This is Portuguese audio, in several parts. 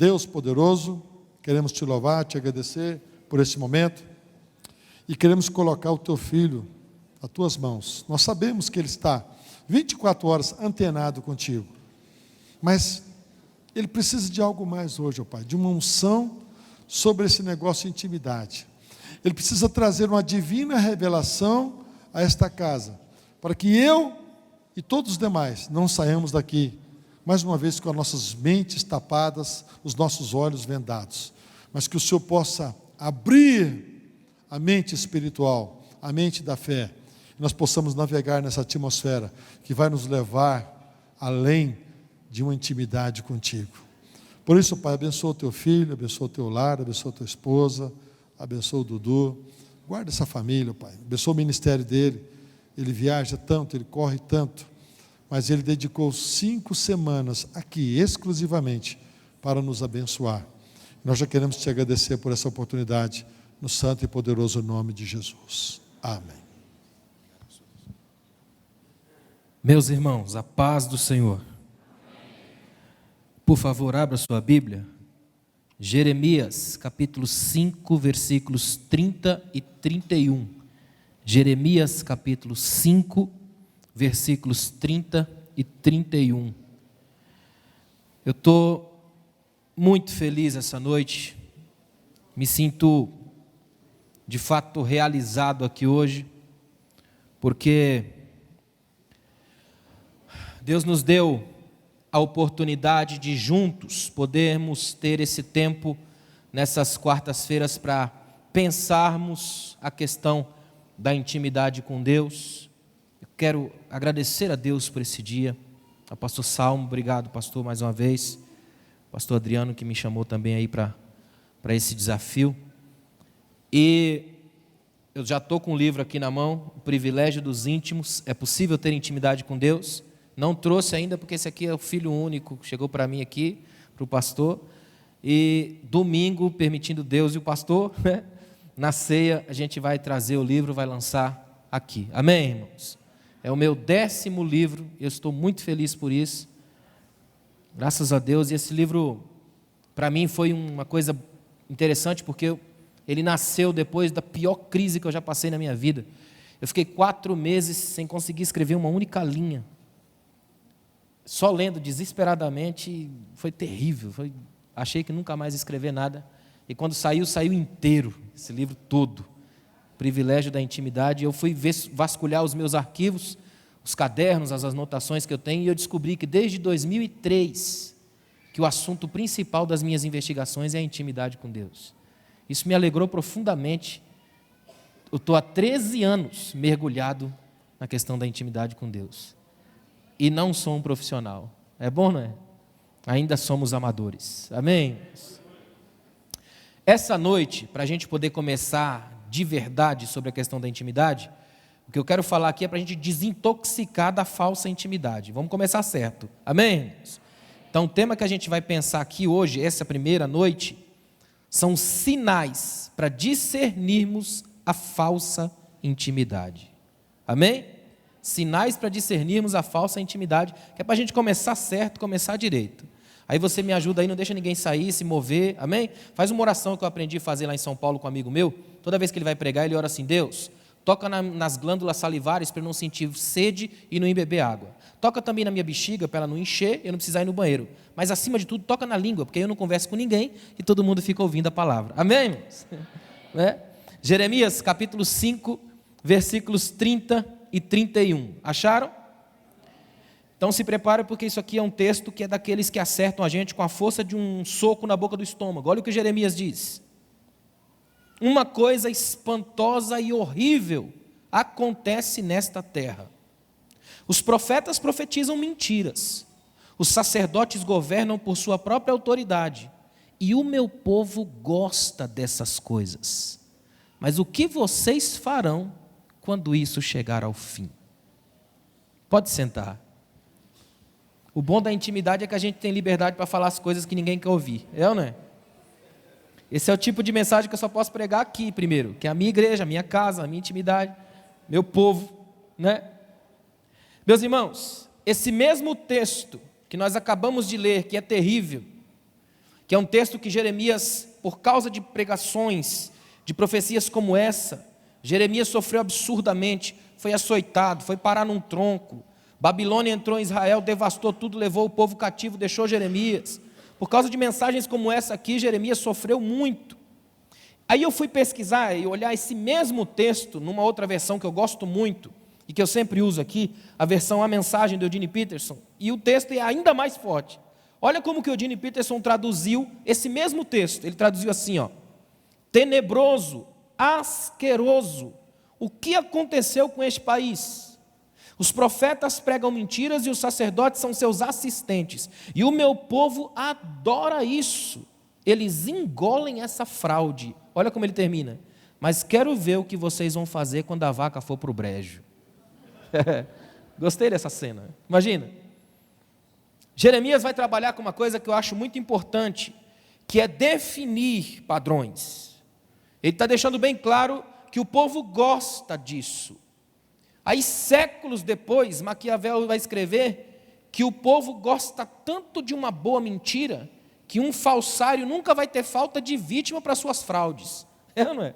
Deus poderoso, queremos te louvar, te agradecer por esse momento e queremos colocar o teu filho nas tuas mãos. Nós sabemos que ele está 24 horas antenado contigo, mas ele precisa de algo mais hoje, ó Pai, de uma unção sobre esse negócio de intimidade. Ele precisa trazer uma divina revelação a esta casa, para que eu e todos os demais não saiamos daqui, mais uma vez com as nossas mentes tapadas, os nossos olhos vendados, mas que o Senhor possa abrir a mente espiritual, a mente da fé, e nós possamos navegar nessa atmosfera que vai nos levar além de uma intimidade contigo. Por isso, Pai, abençoa o teu filho, abençoa o teu lar, abençoa a tua esposa, abençoa o Dudu, guarda essa família, Pai, abençoa o ministério dele. Ele viaja tanto, ele corre tanto, mas ele dedicou 5 semanas aqui, exclusivamente, para nos abençoar. Nós já queremos te agradecer por essa oportunidade, no santo e poderoso nome de Jesus. Amém. Meus irmãos, a paz do Senhor. Por favor, abra sua Bíblia. Jeremias, capítulo 5, versículos 30 e 31. Jeremias, capítulo 5, versículos 30 e 31. Eu estou muito feliz essa noite. Me sinto, de fato, realizado aqui hoje, porque Deus nos deu a oportunidade de juntos podermos ter esse tempo nessas quartas-feiras para pensarmos a questão da intimidade com Deus. Eu quero agradecer a Deus por esse dia. A pastor Salmo, obrigado pastor mais uma vez. Pastor Adriano que me chamou também aí para esse desafio. E eu já estou com o livro aqui na mão, O Privilégio dos Íntimos. É possível ter intimidade com Deus? Não trouxe ainda porque esse aqui é o filho único, chegou para mim aqui, para o pastor, e domingo, permitindo Deus e o pastor, né, na ceia a gente vai trazer o livro, vai lançar aqui, amém, irmãos? É o meu 10º livro, eu estou muito feliz por isso, graças a Deus, e esse livro, para mim foi uma coisa interessante, porque ele nasceu depois da pior crise que eu já passei na minha vida. Eu fiquei 4 meses sem conseguir escrever uma única linha, só lendo desesperadamente, foi terrível, achei que nunca mais ia escrever nada, e quando saiu inteiro, esse livro todo, Privilégio da Intimidade. Eu fui vasculhar os meus arquivos, os cadernos, as anotações que eu tenho, e eu descobri que desde 2003, que o assunto principal das minhas investigações é a intimidade com Deus. Isso me alegrou profundamente. Eu estou há 13 anos mergulhado na questão da intimidade com Deus. E não sou um profissional. É bom, não é? Ainda somos amadores. Amém? Essa noite, para a gente poder começar de verdade sobre a questão da intimidade, o que eu quero falar aqui é para a gente desintoxicar da falsa intimidade. Vamos começar certo. Amém? Então, o tema que a gente vai pensar aqui hoje, essa primeira noite, são sinais para discernirmos a falsa intimidade. Amém? Sinais para discernirmos a falsa intimidade, que é para a gente começar certo, começar direito. Aí você me ajuda aí, não deixa ninguém sair, se mover, amém? Faz uma oração que eu aprendi a fazer lá em São Paulo com um amigo meu. Toda vez que ele vai pregar, ele ora assim: Deus, toca nas glândulas salivares para eu não sentir sede e não ir beber água. Toca também na minha bexiga para ela não encher e eu não precisar ir no banheiro. Mas acima de tudo, toca na língua, porque aí eu não converso com ninguém e todo mundo fica ouvindo a palavra. Amém, irmãos? Né? Jeremias capítulo 5, versículos 30 e 31. Acharam? Então se prepare, porque isso aqui é um texto que é daqueles que acertam a gente com a força de um soco na boca do estômago. Olha o que Jeremias diz: uma coisa espantosa e horrível acontece nesta terra. Os profetas profetizam mentiras, os sacerdotes governam por sua própria autoridade, e o meu povo gosta dessas coisas. Mas o que vocês farão quando isso chegar ao fim? Pode sentar. O bom da intimidade é que a gente tem liberdade para falar as coisas que ninguém quer ouvir. É ou não é? Esse é o tipo de mensagem que eu só posso pregar aqui primeiro, que é a minha igreja, a minha casa, a minha intimidade, meu povo, né? Meus irmãos, esse mesmo texto que nós acabamos de ler, que é terrível, que é um texto que Jeremias, por causa de pregações, de profecias como essa, Jeremias sofreu absurdamente, foi açoitado, foi parar num tronco. Babilônia entrou em Israel, devastou tudo, levou o povo cativo, deixou Jeremias. Por causa de mensagens como essa aqui, Jeremias sofreu muito. Aí eu fui pesquisar e olhar esse mesmo texto numa outra versão que eu gosto muito e que eu sempre uso aqui, a versão A Mensagem do Eugene Peterson, e o texto é ainda mais forte. Olha como que o Eugene Peterson traduziu esse mesmo texto. Ele traduziu assim, ó: tenebroso, asqueroso, o que aconteceu com este país? Os profetas pregam mentiras e os sacerdotes são seus assistentes, e o meu povo adora isso. Eles engolem essa fraude. Olha como ele termina: mas quero ver o que vocês vão fazer quando a vaca for para o brejo. Gostei dessa cena, imagina. Jeremias vai trabalhar com uma coisa que eu acho muito importante, que é definir padrões. Ele está deixando bem claro que o povo gosta disso. Aí, séculos depois, Maquiavel vai escrever que o povo gosta tanto de uma boa mentira, que um falsário nunca vai ter falta de vítima para suas fraudes. É ou não é?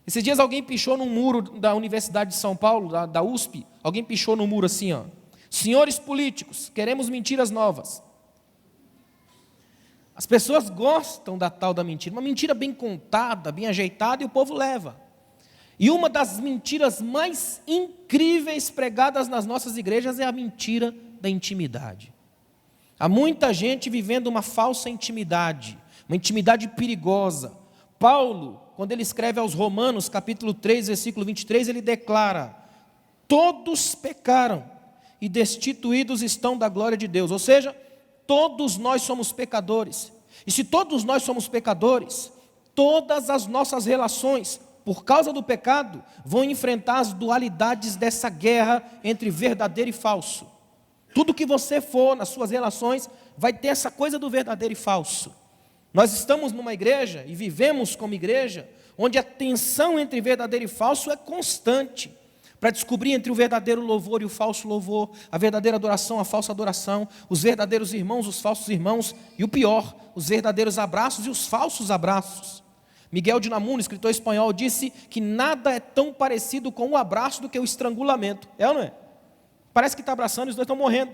Esses dias alguém pichou num muro da Universidade de São Paulo, da USP, alguém pichou no muro assim, ó: senhores políticos, queremos mentiras novas. As pessoas gostam da tal da mentira, uma mentira bem contada, bem ajeitada, e o povo leva. E uma das mentiras mais incríveis pregadas nas nossas igrejas é a mentira da intimidade. Há muita gente vivendo uma falsa intimidade, uma intimidade perigosa. Paulo, quando ele escreve aos Romanos, capítulo 3, versículo 23, ele declara: todos pecaram e destituídos estão da glória de Deus. Ou seja, todos nós somos pecadores. E se todos nós somos pecadores, todas as nossas relações, por causa do pecado, vão enfrentar as dualidades dessa guerra entre verdadeiro e falso. Tudo que você for nas suas relações vai ter essa coisa do verdadeiro e falso. Nós estamos numa igreja e vivemos como igreja onde a tensão entre verdadeiro e falso é constante. Para descobrir entre o verdadeiro louvor e o falso louvor, a verdadeira adoração, a falsa adoração, os verdadeiros irmãos, os falsos irmãos, e o pior, os verdadeiros abraços e os falsos abraços. Miguel de Unamuno, escritor espanhol, disse que nada é tão parecido com o abraço do que o estrangulamento. É ou não é? Parece que está abraçando e os dois estão morrendo.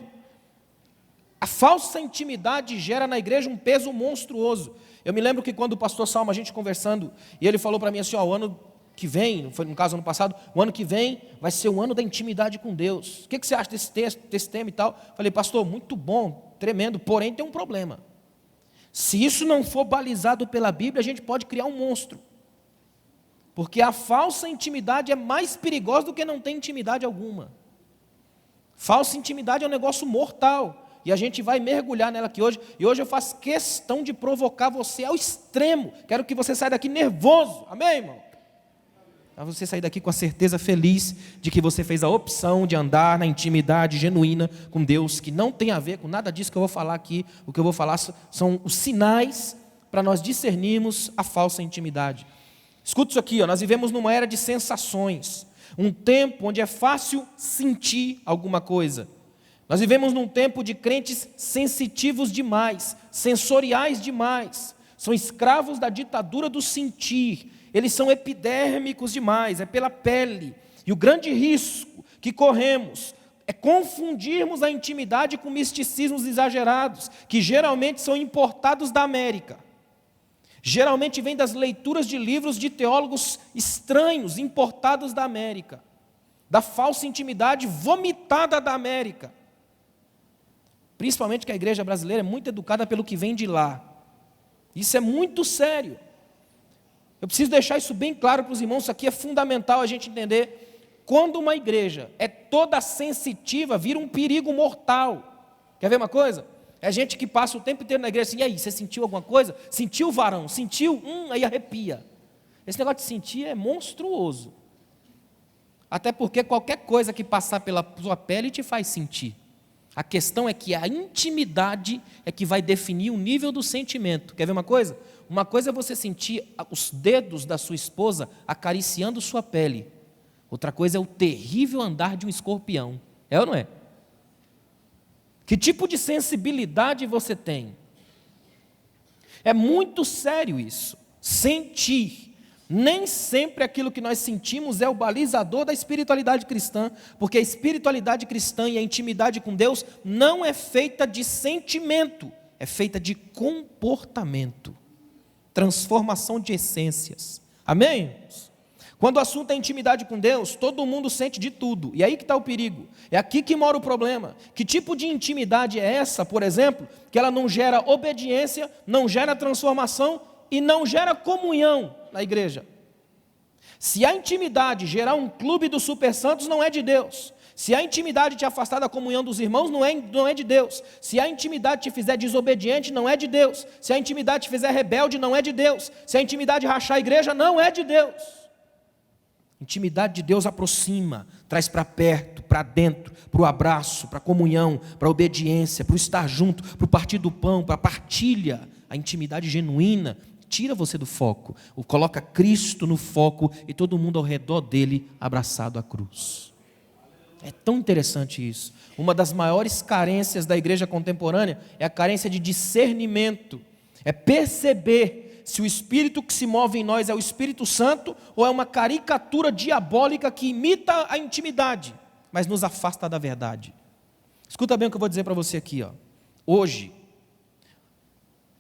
A falsa intimidade gera na igreja um peso monstruoso. Eu me lembro que quando o pastor Salma, a gente conversando, e ele falou para mim assim, ó, o ano que vem, foi no caso ano passado, o ano que vem vai ser o ano da intimidade com Deus. O que você acha desse texto, desse tema e tal? Falei, pastor, muito bom, tremendo, porém tem um problema. Se isso não for balizado pela Bíblia, a gente pode criar um monstro. Porque a falsa intimidade é mais perigosa do que não ter intimidade alguma. Falsa intimidade é um negócio mortal. E a gente vai mergulhar nela aqui hoje. E hoje eu faço questão de provocar você ao extremo. Quero que você saia daqui nervoso. Amém, irmão? Para você sair daqui com a certeza feliz de que você fez a opção de andar na intimidade genuína com Deus, que não tem a ver com nada disso que eu vou falar aqui. O que eu vou falar são os sinais para nós discernirmos a falsa intimidade. Escuta isso aqui, ó, nós vivemos numa era de sensações, um tempo onde é fácil sentir alguma coisa. Nós vivemos num tempo de crentes sensitivos demais, sensoriais demais, são escravos da ditadura do sentir. Eles são epidérmicos demais, é pela pele. E o grande risco que corremos é confundirmos a intimidade com misticismos exagerados, que geralmente são importados da América. Geralmente vêm das leituras de livros de teólogos estranhos, importados da América. Da falsa intimidade vomitada da América. Principalmente que a igreja brasileira é muito educada pelo que vem de lá. Isso é muito sério. Eu preciso deixar isso bem claro para os irmãos, isso aqui é fundamental a gente entender. Quando uma igreja é toda sensitiva, vira um perigo mortal. Quer ver uma coisa? É gente que passa o tempo inteiro na igreja assim, e aí, você sentiu alguma coisa? Sentiu, varão? Sentiu? Aí arrepia. Esse negócio de sentir é monstruoso. Até porque qualquer coisa que passar pela sua pele te faz sentir. A questão é que a intimidade é que vai definir o nível do sentimento. Quer ver uma coisa? Uma coisa é você sentir os dedos da sua esposa acariciando sua pele. Outra coisa é o terrível andar de um escorpião. É ou não é? Que tipo de sensibilidade você tem? É muito sério isso. Sentir. Nem sempre aquilo que nós sentimos é o balizador da espiritualidade cristã, porque a espiritualidade cristã e a intimidade com Deus não é feita de sentimento, é feita de comportamento, transformação de essências. Amém? Quando o assunto é intimidade com Deus, todo mundo sente de tudo, e aí que está o perigo, é aqui que mora o problema. Que tipo de intimidade é essa, por exemplo, que ela não gera obediência, não gera transformação e não gera comunhão na igreja? Se a intimidade gerar um clube dos super santos, não é de Deus. Se a intimidade te afastar da comunhão dos irmãos, não é de Deus. Se a intimidade te fizer desobediente, não é de Deus. Se a intimidade te fizer rebelde, não é de Deus. Se a intimidade rachar a igreja, não é de Deus. Intimidade de Deus aproxima, traz para perto, para dentro, para o abraço, para a comunhão, para a obediência, para o estar junto, para o partir do pão, para a partilha. A intimidade genuína tira você do foco, coloca Cristo no foco e todo mundo ao redor dele abraçado à cruz. É tão interessante isso. Uma das maiores carências da igreja contemporânea é a carência de discernimento, é perceber se o Espírito que se move em nós é o Espírito Santo ou é uma caricatura diabólica que imita a intimidade, mas nos afasta da verdade. Escuta bem o que eu vou dizer para você aqui, ó. Hoje,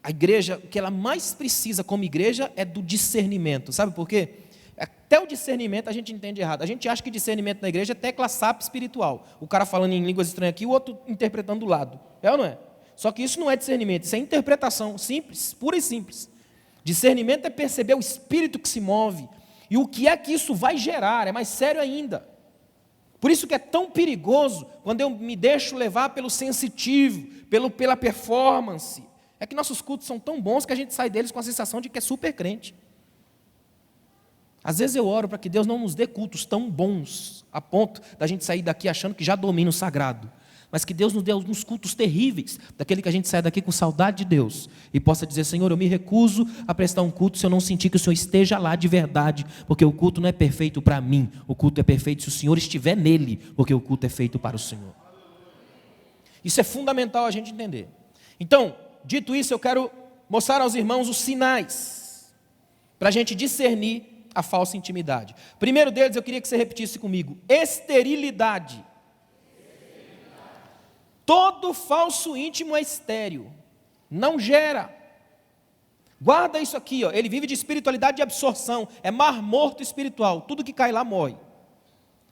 a igreja, o que ela mais precisa como igreja é do discernimento. Sabe por quê? Até o discernimento a gente entende errado. A gente acha que discernimento na igreja é tecla SAP espiritual. O cara falando em línguas estranhas aqui, o outro interpretando do lado. É ou não é? Só que isso não é discernimento, isso é interpretação simples, pura e simples. Discernimento é perceber o espírito que se move e o que é que isso vai gerar, é mais sério ainda. Por isso que é tão perigoso quando eu me deixo levar pelo sensitivo, pela performance. É que nossos cultos são tão bons que a gente sai deles com a sensação de que é super crente. Às vezes eu oro para que Deus não nos dê cultos tão bons, a ponto da gente sair daqui achando que já domina o sagrado. Mas que Deus nos dê alguns cultos terríveis, daquele que a gente sai daqui com saudade de Deus, e possa dizer: Senhor, eu me recuso a prestar um culto se eu não sentir que o Senhor esteja lá de verdade, porque o culto não é perfeito para mim, o culto é perfeito se o Senhor estiver nele, porque o culto é feito para o Senhor. Isso é fundamental a gente entender. Então, dito isso, eu quero mostrar aos irmãos os sinais para a gente discernir a falsa intimidade. Primeiro deles, eu queria que você repetisse comigo: esterilidade. Todo falso íntimo é estéril, não gera. Guarda isso aqui, ó. Ele vive de espiritualidade de absorção, é mar morto espiritual, tudo que cai lá morre.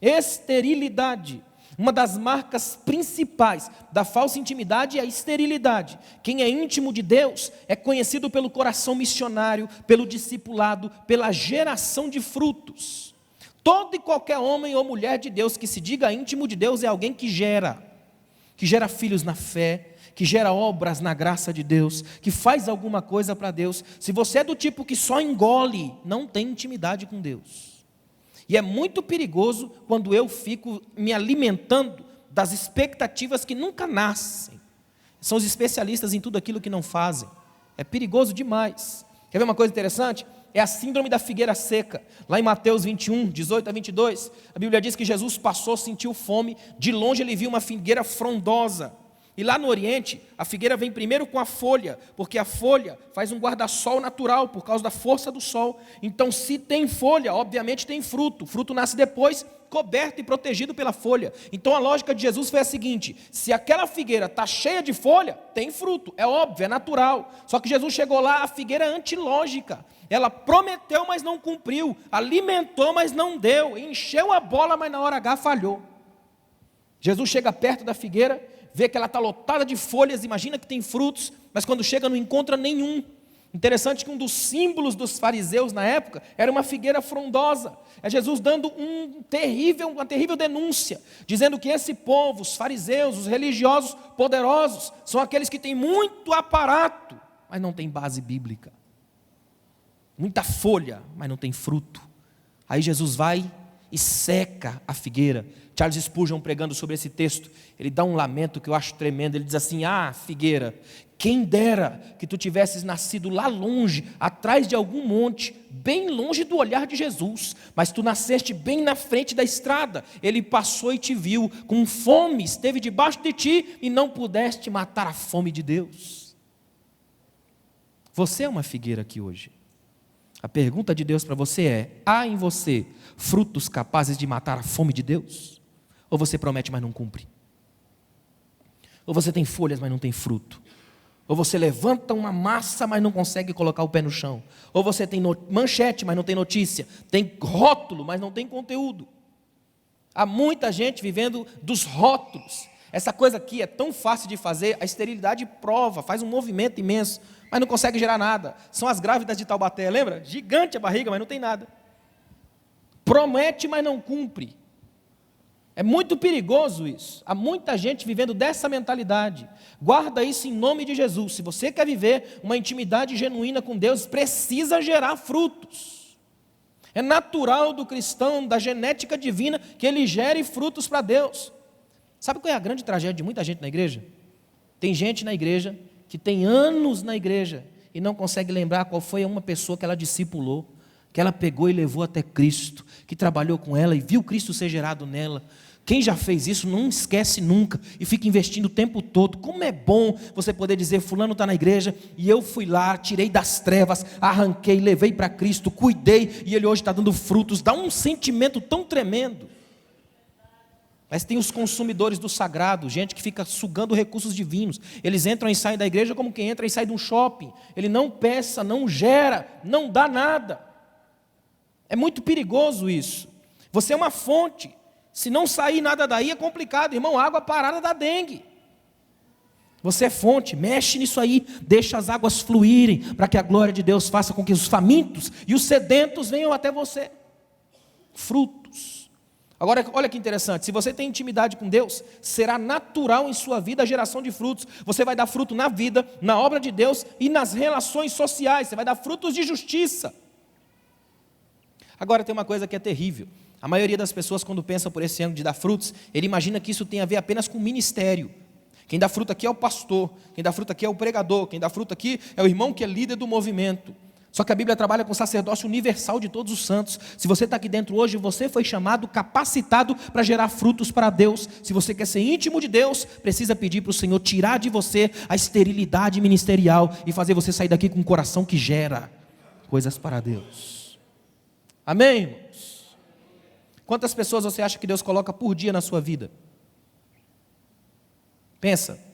Esterilidade. Uma das marcas principais da falsa intimidade é a esterilidade. Quem é íntimo de Deus é conhecido pelo coração missionário, pelo discipulado, pela geração de frutos. Todo e qualquer homem ou mulher de Deus que se diga íntimo de Deus é alguém que gera filhos na fé, que gera obras na graça de Deus, que faz alguma coisa para Deus. Se você é do tipo que só engole, não tem intimidade com Deus. E é muito perigoso quando eu fico me alimentando das expectativas que nunca nascem. São os especialistas em tudo aquilo que não fazem. É perigoso demais. Quer ver uma coisa interessante? É a síndrome da figueira seca. Lá em Mateus 21, 18 a 22, a Bíblia diz que Jesus passou, sentiu fome, de longe ele viu uma figueira frondosa. E lá no Oriente, a figueira vem primeiro com a folha, porque a folha faz um guarda-sol natural, por causa da força do sol. Então, se tem folha, obviamente tem fruto. O fruto nasce depois, coberto e protegido pela folha. Então, a lógica de Jesus foi a seguinte: se aquela figueira está cheia de folha, tem fruto. É óbvio, é natural. Só que Jesus chegou lá, a figueira é antilógica. Ela prometeu, mas não cumpriu. Alimentou, mas não deu. Encheu a bola, mas na hora H falhou. Jesus chega perto da figueira, vê que ela está lotada de folhas, imagina que tem frutos, mas quando chega não encontra nenhum. Interessante que um dos símbolos dos fariseus na época era uma figueira frondosa. É Jesus dando uma terrível denúncia, dizendo que esse povo, os fariseus, os religiosos poderosos, são aqueles que têm muito aparato, mas não tem base bíblica. Muita folha, mas não tem fruto. Aí Jesus vai e seca a figueira. Charles Spurgeon, pregando sobre esse texto, ele dá um lamento que eu acho tremendo. Ele diz assim: ah, figueira, quem dera que tu tivesses nascido lá longe, atrás de algum monte, bem longe do olhar de Jesus, mas tu nasceste bem na frente da estrada. Ele passou e te viu, com fome, esteve debaixo de ti e não pudeste matar a fome de Deus. Você é uma figueira aqui hoje. A pergunta de Deus para você é: há em você frutos capazes de matar a fome de Deus? Ou você promete, mas não cumpre? Ou você tem folhas, mas não tem fruto? Ou você levanta uma massa, mas não consegue colocar o pé no chão? Ou você tem manchete, mas não tem notícia? Tem rótulo, mas não tem conteúdo? Há muita gente vivendo dos rótulos. Essa coisa aqui é tão fácil de fazer, a esterilidade prova, faz um movimento imenso, mas não consegue gerar nada. São as grávidas de Taubaté, lembra? Gigante a barriga, mas não tem nada. Promete, mas não cumpre. É muito perigoso isso. Há muita gente vivendo dessa mentalidade. Guarda isso em nome de Jesus. Se você quer viver uma intimidade genuína com Deus, precisa gerar frutos. É natural do cristão, da genética divina, que ele gere frutos para Deus. Sabe qual é a grande tragédia de muita gente na igreja? Tem gente na igreja que tem anos na igreja e não consegue lembrar qual foi uma pessoa que ela discipulou, que ela pegou e levou até Cristo, que trabalhou com ela e viu Cristo ser gerado nela. Quem já fez isso não esquece nunca e fica investindo o tempo todo. Como é bom você poder dizer: fulano está na igreja e eu fui lá, tirei das trevas, arranquei, levei para Cristo, cuidei e ele hoje está dando frutos. Dá um sentimento tão tremendo. Mas tem os consumidores do sagrado, gente que fica sugando recursos divinos. Eles entram e saem da igreja como quem entra e sai de um shopping. Ele não peça, não gera, não dá nada. É muito perigoso isso. Você é uma fonte. Se não sair nada daí é complicado, irmão. Água parada dá dengue. Você é fonte, mexe nisso aí, deixa as águas fluírem, para que a glória de Deus faça com que os famintos e os sedentos venham até você. Frutos. Agora, olha que interessante, se você tem intimidade com Deus, será natural em sua vida a geração de frutos. Você vai dar fruto na vida, na obra de Deus e nas relações sociais. Você vai dar frutos de justiça. Agora tem uma coisa que é terrível. A maioria das pessoas, quando pensa por esse ângulo de dar frutos, ele imagina que isso tem a ver apenas com ministério. Quem dá fruto aqui é o pastor, quem dá fruto aqui é o pregador, quem dá fruto aqui é o irmão que é líder do movimento. Só que a Bíblia trabalha com o sacerdócio universal de todos os santos. Se você está aqui dentro hoje, você foi chamado, capacitado para gerar frutos para Deus. Se você quer ser íntimo de Deus, precisa pedir para o Senhor tirar de você a esterilidade ministerial e fazer você sair daqui com um coração que gera coisas para Deus. Amém, irmãos? Quantas pessoas você acha que Deus coloca por dia na sua vida? Pensa.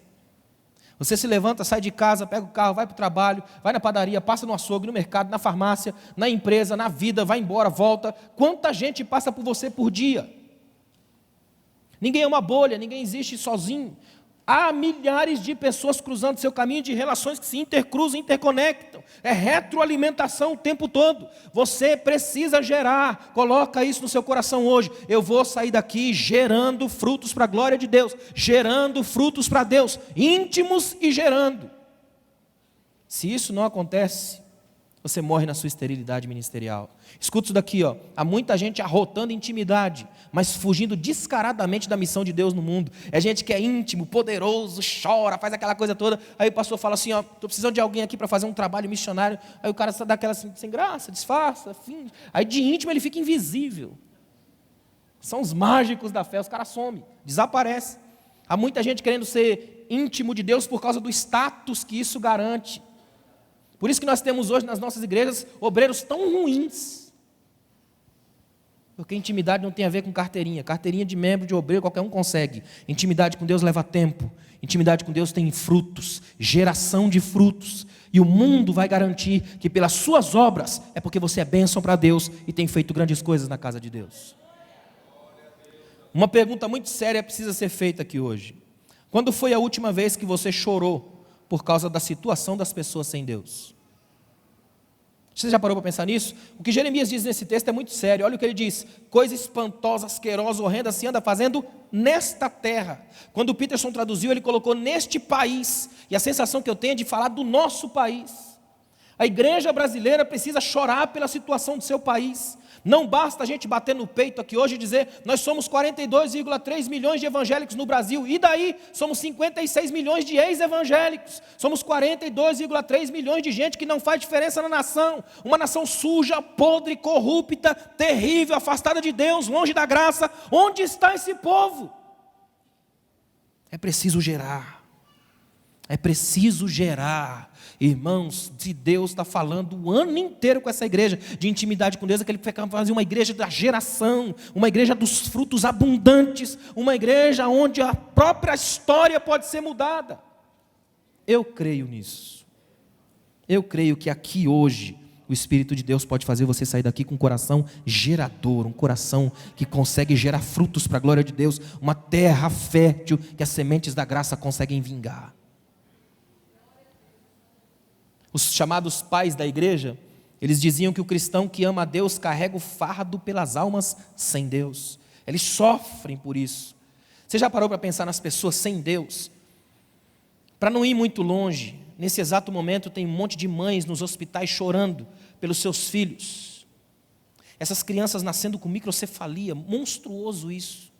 Você se levanta, sai de casa, pega o carro, vai para o trabalho, vai na padaria, passa no açougue, no mercado, na farmácia, na empresa, na vida, vai embora, volta. Quanta gente passa por você por dia? Ninguém é uma bolha, ninguém existe sozinho. Há milhares de pessoas cruzando seu caminho, de relações que se intercruzam, interconectam. É retroalimentação o tempo todo. Você precisa gerar. Coloca isso no seu coração hoje. Eu vou sair daqui gerando frutos para a glória de Deus. Gerando frutos para Deus. Íntimos e gerando. Se isso não acontece, você morre na sua esterilidade ministerial. Escuta isso daqui, ó. Há muita gente arrotando intimidade, mas fugindo descaradamente da missão de Deus no mundo. É gente que é íntimo, poderoso, chora, faz aquela coisa toda. Aí o pastor fala assim, ó, estou precisando de alguém aqui para fazer um trabalho missionário. Aí o cara dá aquela assim, sem graça, disfarça, fim. Aí de íntimo ele fica invisível. São os mágicos da fé, os caras somem, desaparecem. Há muita gente querendo ser íntimo de Deus por causa do status que isso garante. Por isso que nós temos hoje nas nossas igrejas obreiros tão ruins. Porque intimidade não tem a ver com carteirinha. Carteirinha de membro, de obreiro, qualquer um consegue. Intimidade com Deus leva tempo. Intimidade com Deus tem frutos, geração de frutos. E o mundo vai garantir que pelas suas obras é porque você é bênção para Deus e tem feito grandes coisas na casa de Deus. Uma pergunta muito séria precisa ser feita aqui hoje. Quando foi a última vez que você chorou por causa da situação das pessoas sem Deus? Você já parou para pensar nisso? O que Jeremias diz nesse texto é muito sério. Olha o que ele diz: coisa espantosa, asquerosa, horrenda se anda fazendo nesta terra. Quando o Peterson traduziu, ele colocou neste país. E a sensação que eu tenho é de falar do nosso país. A igreja brasileira precisa chorar pela situação do seu país. Não basta a gente bater no peito aqui hoje e dizer: nós somos 42,3 milhões de evangélicos no Brasil. E daí? Somos 56 milhões de ex-evangélicos. Somos 42,3 milhões de gente que não faz diferença na nação. Uma nação suja, podre, corrupta, terrível, afastada de Deus, longe da graça. Onde está esse povo? É preciso gerar. É preciso gerar. Irmãos, se Deus está falando o ano inteiro com essa igreja de intimidade com Deus, é que Ele quer fazer uma igreja da geração, uma igreja dos frutos abundantes, uma igreja onde a própria história pode ser mudada. Eu creio nisso. Eu creio que aqui hoje o Espírito de Deus pode fazer você sair daqui com um coração gerador, um coração que consegue gerar frutos para a glória de Deus, uma terra fértil que as sementes da graça conseguem vingar. Os chamados pais da igreja, eles diziam que o cristão que ama a Deus carrega o fardo pelas almas sem Deus. Eles sofrem por isso. Você já parou para pensar nas pessoas sem Deus? Para não ir muito longe, nesse exato momento tem um monte de mães nos hospitais chorando pelos seus filhos. Essas crianças nascendo com microcefalia, monstruoso isso.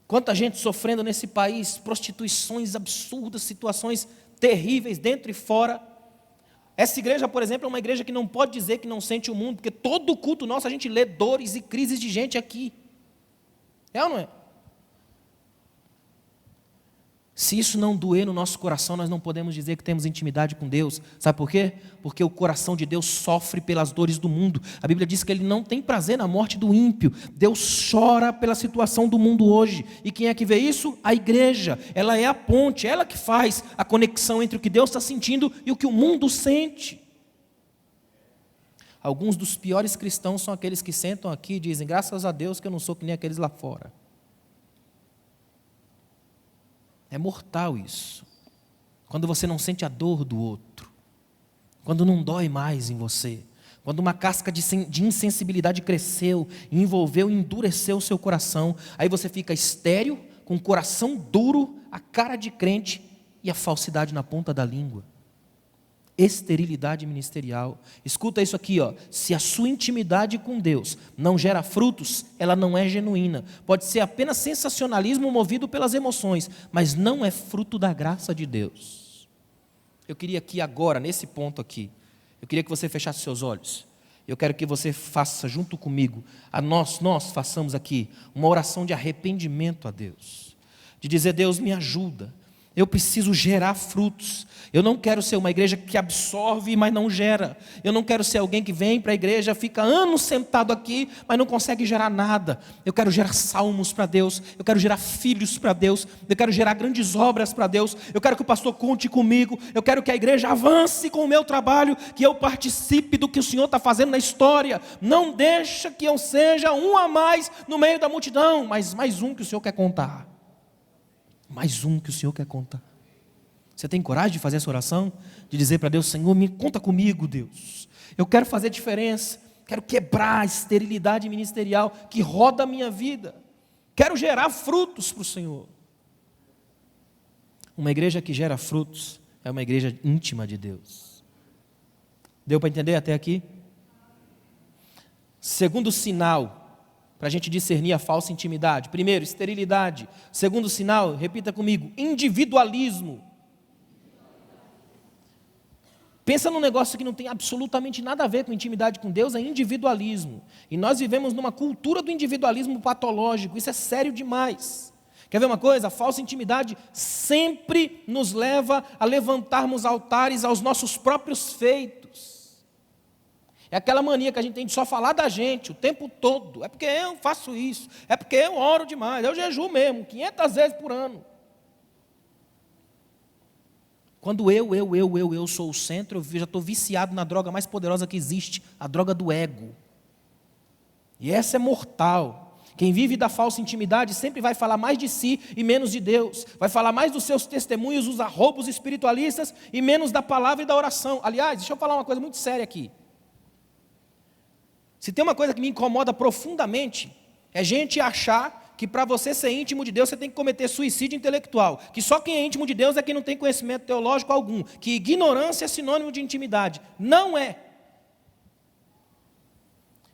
Quanta gente sofrendo nesse país, prostituições absurdas, situações terríveis dentro e fora. Essa igreja, por exemplo, é uma igreja que não pode dizer que não sente o mundo, porque todo culto nosso a gente lê dores e crises de gente aqui. É ou não é? Se isso não doer no nosso coração, nós não podemos dizer que temos intimidade com Deus. Sabe por quê? Porque o coração de Deus sofre pelas dores do mundo. A Bíblia diz que Ele não tem prazer na morte do ímpio. Deus chora pela situação do mundo hoje. E quem é que vê isso? A igreja. Ela é a ponte, ela que faz a conexão entre o que Deus está sentindo e o que o mundo sente. Alguns dos piores cristãos são aqueles que sentam aqui e dizem: graças a Deus que eu não sou que nem aqueles lá fora. É mortal isso. Quando você não sente a dor do outro. Quando não dói mais em você. Quando uma casca de insensibilidade cresceu, envolveu e endureceu o seu coração. Aí você fica estéril, com o coração duro, a cara de crente e a falsidade na ponta da língua. Esterilidade ministerial. Escuta isso aqui, ó. Se a sua intimidade com Deus não gera frutos, ela não é genuína. Pode ser apenas sensacionalismo movido pelas emoções, mas não é fruto da graça de Deus. Eu queria aqui agora, nesse ponto aqui, eu queria que você fechasse seus olhos. Eu quero que você faça junto comigo, nós façamos aqui uma oração de arrependimento a Deus. De dizer: Deus, me ajuda. Eu preciso gerar frutos. Eu não quero ser uma igreja que absorve, mas não gera. Eu não quero ser alguém que vem para a igreja, fica anos sentado aqui, mas não consegue gerar nada. Eu quero gerar salmos para Deus. Eu quero gerar filhos para Deus. Eu quero gerar grandes obras para Deus. Eu quero que o pastor conte comigo. Eu quero que a igreja avance com o meu trabalho, que eu participe do que o Senhor está fazendo na história. Não deixa que eu seja um a mais no meio da multidão, mas mais um que o Senhor quer contar. Mais um que o Senhor quer contar. Você tem coragem de fazer essa oração? De dizer para Deus: Senhor, me conta comigo, Deus. Eu quero fazer diferença. Quero quebrar a esterilidade ministerial que roda a minha vida. Quero gerar frutos para o Senhor. Uma igreja que gera frutos é uma igreja íntima de Deus. Deu para entender até aqui? Segundo sinal para a gente discernir a falsa intimidade. Primeiro, esterilidade. Segundo sinal, repita comigo: individualismo. Pensa num negócio que não tem absolutamente nada a ver com intimidade com Deus, é individualismo. E nós vivemos numa cultura do individualismo patológico, isso é sério demais. Quer ver uma coisa? A falsa intimidade sempre nos leva a levantarmos altares aos nossos próprios feitos. É aquela mania que a gente tem de só falar da gente o tempo todo. É porque eu faço isso, é porque eu oro demais, eu jejuo mesmo, 500 vezes por ano. Quando eu sou o centro, eu já estou viciado na droga mais poderosa que existe, a droga do ego. E essa é mortal. Quem vive da falsa intimidade sempre vai falar mais de si e menos de Deus. Vai falar mais dos seus testemunhos, os arroubos espiritualistas e menos da palavra e da oração. Aliás, deixa eu falar uma coisa muito séria aqui. Se tem uma coisa que me incomoda profundamente, é gente achar que para você ser íntimo de Deus, você tem que cometer suicídio intelectual. Que só quem é íntimo de Deus é quem não tem conhecimento teológico algum. Que ignorância é sinônimo de intimidade. Não é.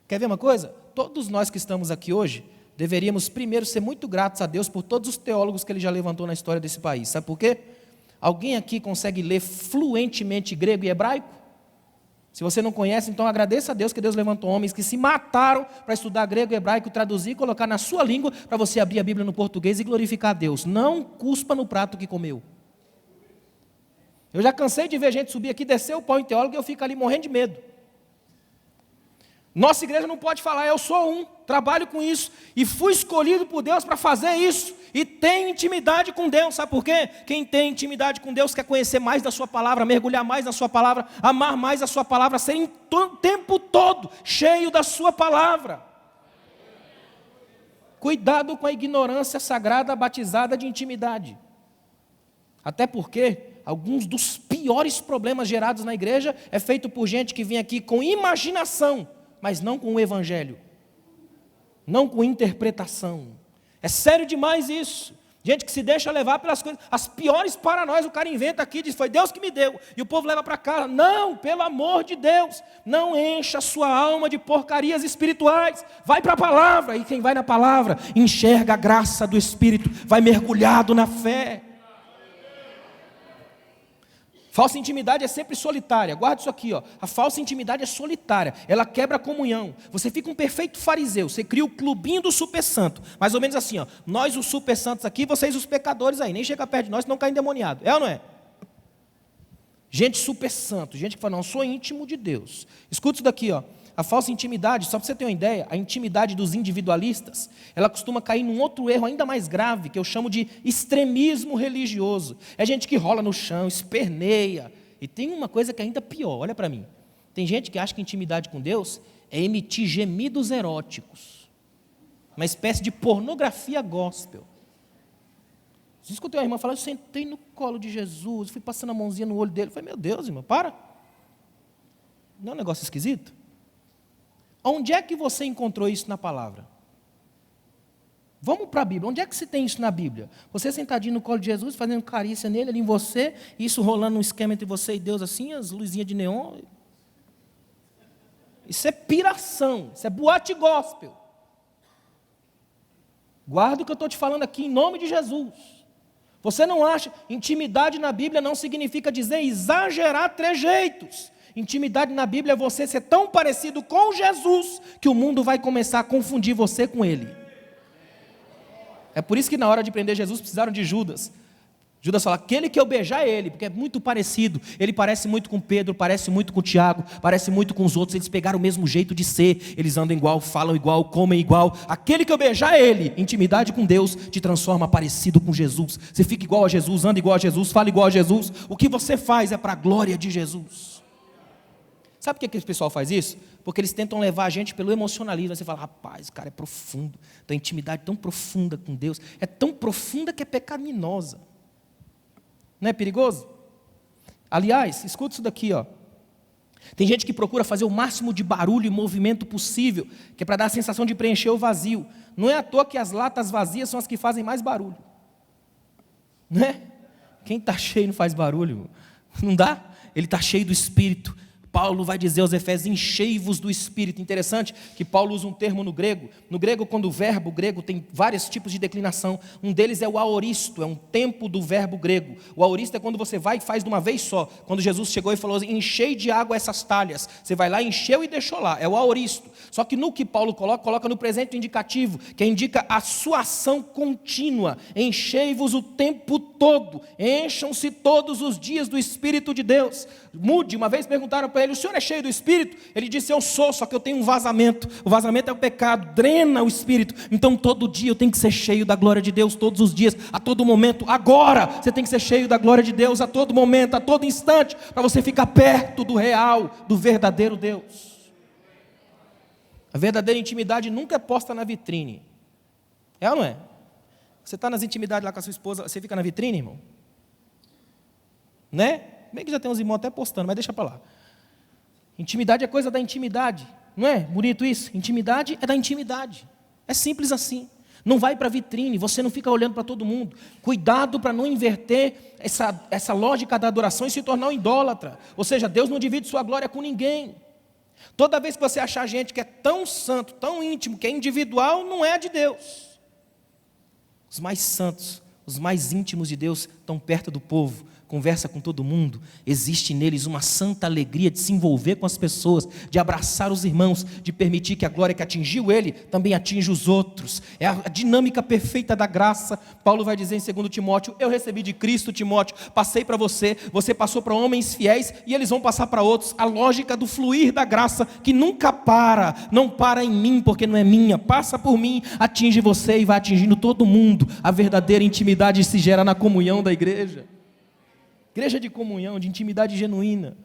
Quer ver uma coisa? Todos nós que estamos aqui hoje, deveríamos primeiro ser muito gratos a Deus por todos os teólogos que Ele já levantou na história desse país. Sabe por quê? Alguém aqui consegue ler fluentemente grego e hebraico? Se você não conhece, então agradeça a Deus que Deus levantou homens que se mataram para estudar grego e hebraico, traduzir e colocar na sua língua para você abrir a Bíblia no português e glorificar a Deus. Não cuspa no prato que comeu. Eu já cansei de ver gente subir aqui, descer o pau em teólogo e eu fico ali morrendo de medo. Nossa igreja não pode falar, eu sou um, trabalho com isso, e fui escolhido por Deus para fazer isso, e tenho intimidade com Deus, sabe por quê? Quem tem intimidade com Deus quer conhecer mais da sua palavra, mergulhar mais na sua palavra, amar mais a sua palavra, ser o tempo todo cheio da sua palavra. Cuidado com a ignorância sagrada batizada de intimidade. Até porque alguns dos piores problemas gerados na igreja é feito por gente que vem aqui com imaginação, mas não com o evangelho, não com interpretação. É sério demais isso. Gente que se deixa levar pelas coisas, as piores para nós, o cara inventa aqui, diz, foi Deus que me deu, e o povo leva para casa. Não, pelo amor de Deus, não encha a sua alma de porcarias espirituais, vai para a palavra, e quem vai na palavra, enxerga a graça do Espírito, vai mergulhado na fé. Falsa intimidade é sempre solitária. Guarda isso aqui, ó. A falsa intimidade é solitária. Ela quebra a comunhão. Você fica um perfeito fariseu. Você cria o clubinho do super santo. Mais ou menos assim, ó. Nós os super santos aqui, vocês os pecadores aí. Nem chega perto de nós, senão cai endemoniado. É ou não é? Gente super santo. Gente que fala, não, eu sou íntimo de Deus. Escuta isso daqui, ó. A falsa intimidade, só para você ter uma ideia, a intimidade dos individualistas, ela costuma cair num outro erro ainda mais grave, que eu chamo de extremismo religioso. É gente que rola no chão, esperneia. E tem uma coisa que é ainda pior, olha para mim. Tem gente que acha que intimidade com Deus é emitir gemidos eróticos. Uma espécie de pornografia gospel. Você escutou a irmã falar, eu sentei no colo de Jesus, fui passando a mãozinha no olho dele. Eu falei, meu Deus, irmão, para. Não é um negócio esquisito? Onde é que você encontrou isso na palavra? Vamos para a Bíblia. Onde é que se tem isso na Bíblia? Você sentadinho no colo de Jesus, fazendo carícia nele, ali em você, isso rolando um esquema entre você e Deus assim, as luzinhas de neon. Isso é piração, isso é boate gospel. Guarda o que eu estou te falando aqui em nome de Jesus. Você não acha, intimidade na Bíblia não significa dizer exagerar trejeitos. Intimidade na Bíblia é você ser tão parecido com Jesus que o mundo vai começar a confundir você com Ele. É por isso que na hora de prender Jesus precisaram de Judas. Judas fala, aquele que eu beijar é ele, porque é muito parecido. Ele parece muito com Pedro, parece muito com Tiago, parece muito com os outros. Eles pegaram o mesmo jeito de ser. Eles andam igual, falam igual, comem igual. Aquele que eu beijar é ele. Intimidade com Deus te transforma parecido com Jesus. Você fica igual a Jesus, anda igual a Jesus, fala igual a Jesus. O que você faz é para a glória de Jesus. Sabe por que esse pessoal faz isso? Porque eles tentam levar a gente pelo emocionalismo. Você fala, rapaz, o cara é profundo, tem intimidade tão profunda com Deus, é tão profunda que é pecaminosa. Não é perigoso? Aliás, escuta isso daqui, ó. Tem gente que procura fazer o máximo de barulho e movimento possível, que é para dar a sensação de preencher o vazio. Não é à toa que as latas vazias são as que fazem mais barulho. Não é? Quem está cheio não faz barulho. Não dá? Ele está cheio do Espírito. Paulo vai dizer aos Efésios, enchei-vos do Espírito. Interessante que Paulo usa um termo no grego. No grego, quando o verbo grego tem vários tipos de declinação. Um deles é o aoristo, é um tempo do verbo grego. O aoristo é quando você vai e faz de uma vez só. Quando Jesus chegou e falou, enchei de água essas talhas. Você vai lá, encheu e deixou lá. É o aoristo. Só que no que Paulo coloca no presente indicativo, que indica a sua ação contínua. Enchei-vos o tempo todo. Encham-se todos os dias do Espírito de Deus. Mude. Uma vez perguntaram para ele, o senhor é cheio do Espírito? Ele disse, eu sou, só que eu tenho um vazamento. O vazamento é o pecado, drena o Espírito. Então todo dia eu tenho que ser cheio da glória de Deus, todos os dias, a todo momento. Agora você tem que ser cheio da glória de Deus a todo momento, a todo instante, para você ficar perto do real, do verdadeiro Deus. A verdadeira intimidade nunca é posta na vitrine. É ou não é? Você está nas intimidades lá com a sua esposa, você fica na vitrine, irmão? Né? Bem que já tem uns irmãos até postando, mas deixa para lá. Intimidade é coisa da intimidade, não é? Bonito isso? Intimidade é da intimidade. É simples assim. Não vai para a vitrine, você não fica olhando para todo mundo. Cuidado para não inverter essa lógica da adoração e se tornar um idólatra. Ou seja, Deus não divide sua glória com ninguém. Toda vez que você achar gente que é tão santo, tão íntimo, que é individual, não é de Deus. Os mais santos, os mais íntimos de Deus estão perto do povo, conversa com todo mundo, existe neles uma santa alegria de se envolver com as pessoas, de abraçar os irmãos, de permitir que a glória que atingiu ele também atinja os outros. É a dinâmica perfeita da graça. Paulo vai dizer em 2 Timóteo: eu recebi de Cristo, Timóteo, passei para você, você passou para homens fiéis e eles vão passar para outros. A lógica do fluir da graça que nunca para, não para em mim porque não é minha, passa por mim, atinge você e vai atingindo todo mundo. A verdadeira intimidade se gera na comunhão da igreja. Igreja de comunhão, de intimidade genuína.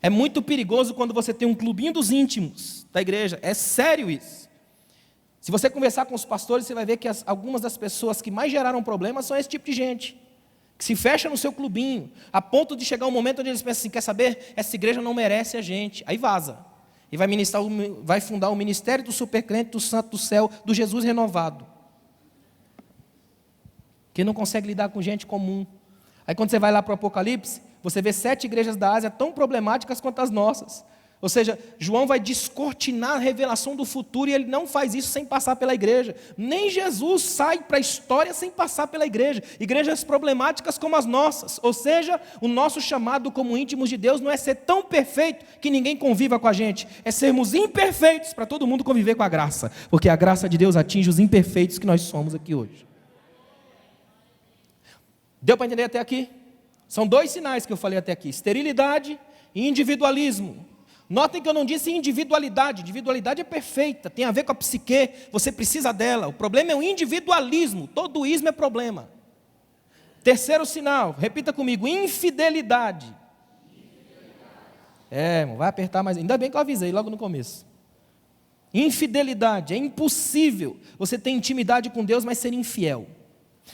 É muito perigoso quando você tem um clubinho dos íntimos da igreja. É sério isso. Se você conversar com os pastores, você vai ver que algumas das pessoas que mais geraram problemas são esse tipo de gente, que se fecha no seu clubinho, a ponto de chegar um momento onde eles pensam assim: quer saber? Essa igreja não merece a gente. Aí vaza. E vai fundar o ministério do supercrente, do santo do céu, do Jesus renovado. Que não consegue lidar com gente comum. Aí quando você vai lá para o Apocalipse, você vê 7 igrejas da Ásia tão problemáticas quanto as nossas. Ou seja, João vai descortinar a revelação do futuro e ele não faz isso sem passar pela igreja. Nem Jesus sai para a história sem passar pela igreja. Igrejas problemáticas como as nossas. Ou seja, o nosso chamado como íntimos de Deus não é ser tão perfeito que ninguém conviva com a gente. É sermos imperfeitos para todo mundo conviver com a graça. Porque a graça de Deus atinge os imperfeitos que nós somos aqui hoje. Deu para entender até aqui? São 2 sinais que eu falei até aqui: esterilidade e individualismo. Notem que eu não disse individualidade. Individualidade é perfeita, tem a ver com a psique, você precisa dela. O problema é o individualismo, todo ismo é problema. Terceiro sinal, repita comigo: infidelidade. Irmão, vai apertar mais, ainda bem que eu avisei logo no começo. Infidelidade, é impossível você ter intimidade com Deus, mas ser infiel.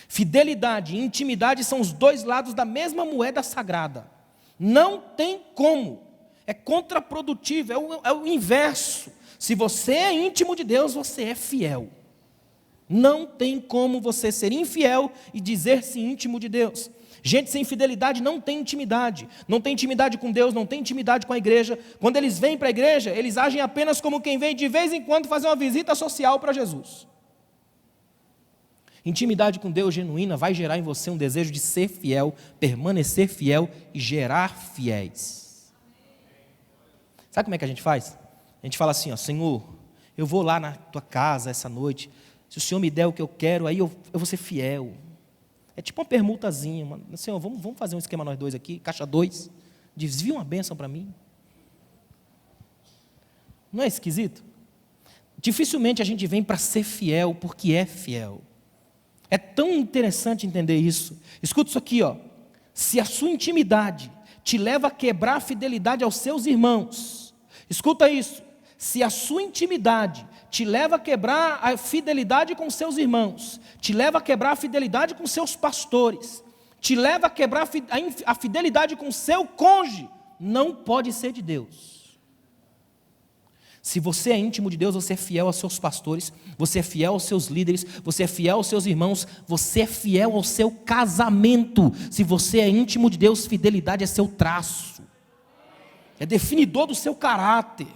Fidelidade e intimidade são os 2 lados da mesma moeda sagrada. Não tem como. É contraprodutivo, é o inverso. Se você é íntimo de Deus, você é fiel. Não tem como você ser infiel e dizer-se íntimo de Deus. Gente sem fidelidade não tem intimidade. Não tem intimidade com Deus, não tem intimidade com a igreja. Quando eles vêm para a igreja, eles agem apenas como quem vem de vez em quando fazer uma visita social para Jesus. Intimidade com Deus genuína vai gerar em você um desejo de ser fiel, permanecer fiel e gerar fiéis. Sabe como é que a gente faz? A gente fala assim: ó, Senhor, eu vou lá na tua casa essa noite, se o Senhor me der o que eu quero, aí eu vou ser fiel. É tipo uma permutazinha: Senhor, vamos fazer um esquema nós 2 aqui, caixa 2, desvia uma bênção para mim. Não é esquisito? Dificilmente a gente vem para ser fiel porque é fiel. É tão interessante entender isso. Escuta isso aqui, ó. Se a sua intimidade te leva a quebrar a fidelidade aos seus irmãos, escuta isso. Se a sua intimidade te leva a quebrar a fidelidade com seus irmãos, te leva a quebrar a fidelidade com seus pastores, te leva a quebrar a fidelidade com seu cônjuge, não pode ser de Deus. Se você é íntimo de Deus, você é fiel aos seus pastores, você é fiel aos seus líderes, você é fiel aos seus irmãos, você é fiel ao seu casamento. Se você é íntimo de Deus, fidelidade é seu traço, é definidor do seu caráter.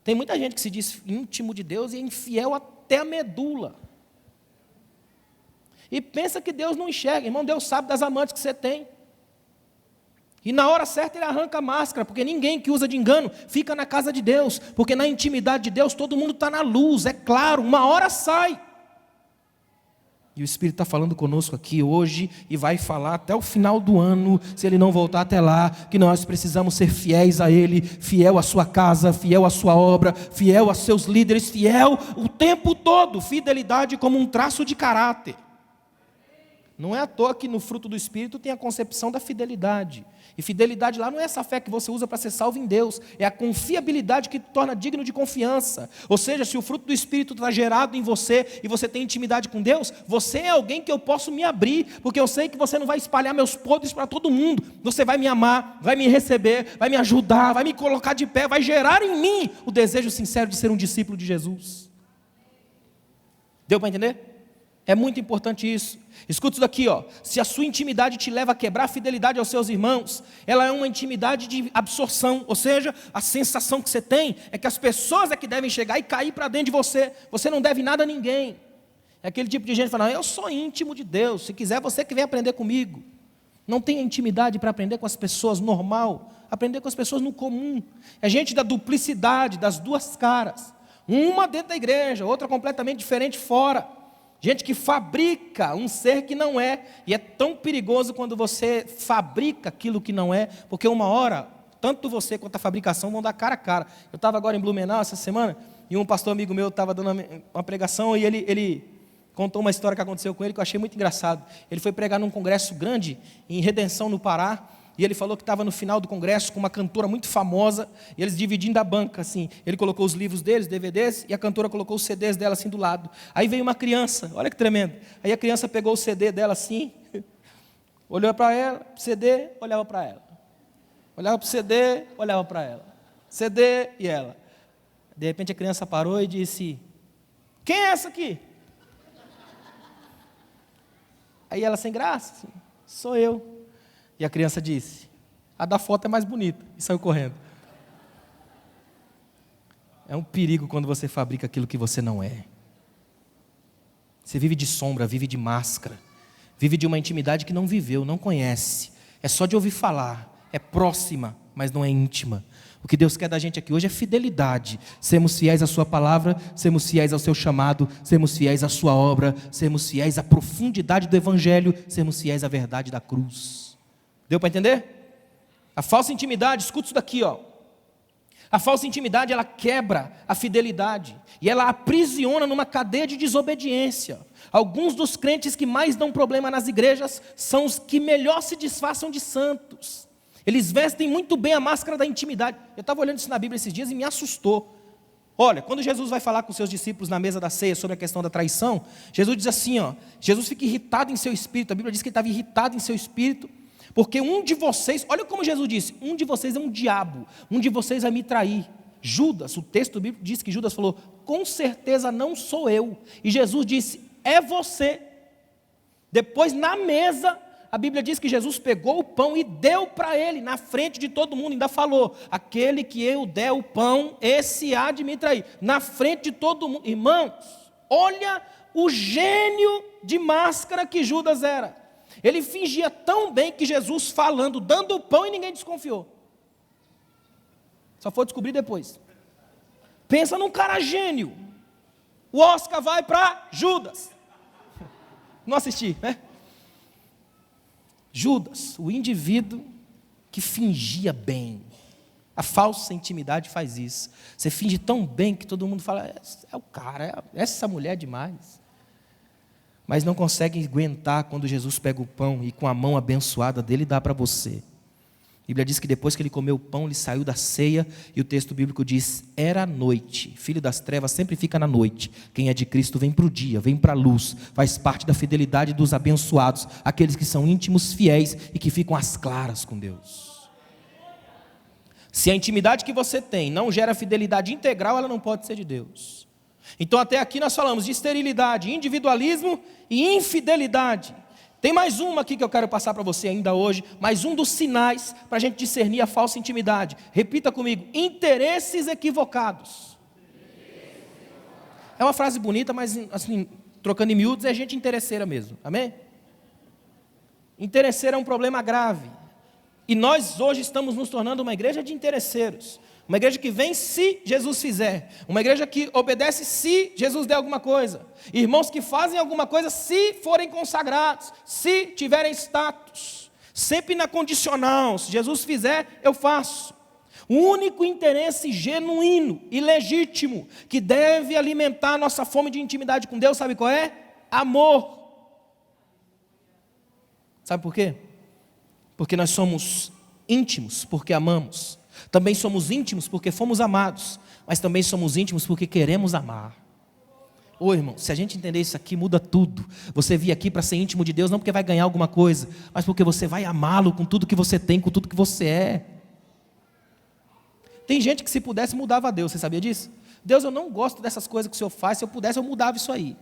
Tem muita gente que se diz íntimo de Deus e é infiel até a medula. E pensa que Deus não enxerga. Irmão, Deus sabe das amantes que você tem. E na hora certa ele arranca a máscara, porque ninguém que usa de engano fica na casa de Deus, porque na intimidade de Deus todo mundo está na luz, é claro, uma hora sai. E o Espírito está falando conosco aqui hoje e vai falar até o final do ano, se Ele não voltar até lá, que nós precisamos ser fiéis a Ele, fiel à sua casa, fiel à sua obra, fiel aos seus líderes, fiel o tempo todo, fidelidade como um traço de caráter. Não é à toa que no fruto do Espírito tem a concepção da fidelidade. E fidelidade lá não é essa fé que você usa para ser salvo em Deus, é a confiabilidade que te torna digno de confiança. Ou seja, se o fruto do Espírito está gerado em você e você tem intimidade com Deus, você é alguém que eu posso me abrir, porque eu sei que você não vai espalhar meus podres para todo mundo. Você vai me amar, vai me receber, vai me ajudar, vai me colocar de pé, vai gerar em mim o desejo sincero de ser um discípulo de Jesus. Deu para entender? É muito importante isso. Escuta isso daqui, ó. Se a sua intimidade te leva a quebrar a fidelidade aos seus irmãos, ela é uma intimidade de absorção, ou seja, a sensação que você tem é que as pessoas é que devem chegar e cair para dentro de você. Você não deve nada a ninguém. É aquele tipo de gente que fala: eu sou íntimo de Deus, se quiser você que vem aprender comigo. Não tenha intimidade para aprender com as pessoas normal, aprender com as pessoas no comum. É gente da duplicidade, das duas caras. Uma dentro da igreja, outra completamente diferente fora. Gente que fabrica um ser que não é. E é tão perigoso quando você fabrica aquilo que não é, porque uma hora, tanto você quanto a fabricação vão dar cara a cara. Eu estava agora em Blumenau essa semana, e um pastor amigo meu estava dando uma pregação, e ele contou uma história que aconteceu com ele, que eu achei muito engraçado. Ele foi pregar num congresso grande, em Redenção, no Pará, e ele falou que estava no final do congresso com uma cantora muito famosa, e eles dividindo a banca, assim. Ele colocou os livros deles, DVDs, e a cantora colocou os CDs dela assim do lado. Aí veio uma criança, olha que tremendo. Aí a criança pegou o CD dela assim, olhou para ela, CD, olhava para ela. Olhava para o CD, olhava para ela. CD e ela. De repente a criança parou e disse: quem é essa aqui? Aí ela, sem graça, assim, sou eu. E a criança disse: a da foto é mais bonita. E saiu correndo. É um perigo quando você fabrica aquilo que você não é. Você vive de sombra, vive de máscara. Vive de uma intimidade que não viveu, não conhece. É só de ouvir falar. É próxima, mas não é íntima. O que Deus quer da gente aqui hoje é fidelidade. Sermos fiéis à sua palavra, sermos fiéis ao seu chamado, sermos fiéis à sua obra, sermos fiéis à profundidade do evangelho, sermos fiéis à verdade da cruz. Deu para entender? A falsa intimidade, escuta isso daqui, ó. A falsa intimidade, ela quebra a fidelidade e ela aprisiona numa cadeia de desobediência. Alguns dos crentes que mais dão problema nas igrejas são os que melhor se disfarçam de santos. Eles vestem muito bem a máscara da intimidade. Eu estava olhando isso na Bíblia esses dias e me assustou. Olha, quando Jesus vai falar com seus discípulos na mesa da ceia sobre a questão da traição, Jesus diz assim, ó, Jesus fica irritado em seu espírito. A Bíblia diz que ele estava irritado em seu espírito, porque um de vocês, olha como Jesus disse, um de vocês é um diabo, um de vocês vai me trair. Judas, o texto bíblico diz que Judas falou: com certeza não sou eu. E Jesus disse: é você. Depois na mesa, a Bíblia diz que Jesus pegou o pão e deu para ele, na frente de todo mundo, ainda falou: aquele que eu der o pão, esse há de me trair, na frente de todo mundo. Irmãos, olha o gênio de máscara que Judas era. Ele fingia tão bem que Jesus falando, dando o pão, e ninguém desconfiou. Só foi descobrir depois. Pensa num cara gênio. O Oscar vai para Judas. Não assisti, né? Judas, o indivíduo que fingia bem. A falsa intimidade faz isso. Você finge tão bem que todo mundo fala: é o cara, essa mulher é demais. Mas não consegue aguentar quando Jesus pega o pão e com a mão abençoada dele dá para você. A Bíblia diz que depois que ele comeu o pão, ele saiu da ceia, e o texto bíblico diz: era noite. Filho das trevas sempre fica na noite. Quem é de Cristo vem para o dia, vem para a luz, faz parte da fidelidade dos abençoados, aqueles que são íntimos, fiéis e que ficam às claras com Deus. Se a intimidade que você tem não gera fidelidade integral, ela não pode ser de Deus. Então até aqui nós falamos de esterilidade, individualismo e infidelidade. Tem mais uma aqui que eu quero passar para você ainda hoje, mais um dos sinais para a gente discernir a falsa intimidade. Repita comigo: interesses equivocados. É uma frase bonita, mas assim, trocando em miúdos, é gente interesseira mesmo, amém? Interesseiro é um problema grave, e nós hoje estamos nos tornando uma igreja de interesseiros. Uma igreja que vem se Jesus fizer. Uma igreja que obedece se Jesus der alguma coisa. Irmãos que fazem alguma coisa se forem consagrados, se tiverem status. Sempre na condicional: se Jesus fizer, eu faço. O único interesse genuíno e legítimo que deve alimentar a nossa fome de intimidade com Deus, sabe qual é? Amor. Sabe por quê? Porque nós somos íntimos porque amamos. Também somos íntimos porque fomos amados, mas também somos íntimos porque queremos amar. Ô irmão, se a gente entender isso aqui, muda tudo. Você vir aqui para ser íntimo de Deus, não porque vai ganhar alguma coisa, mas porque você vai amá-lo com tudo que você tem, com tudo que você é. Tem gente que, se pudesse, mudava a Deus, você sabia disso? Deus, eu não gosto dessas coisas que o Senhor faz, se eu pudesse eu mudava isso aí.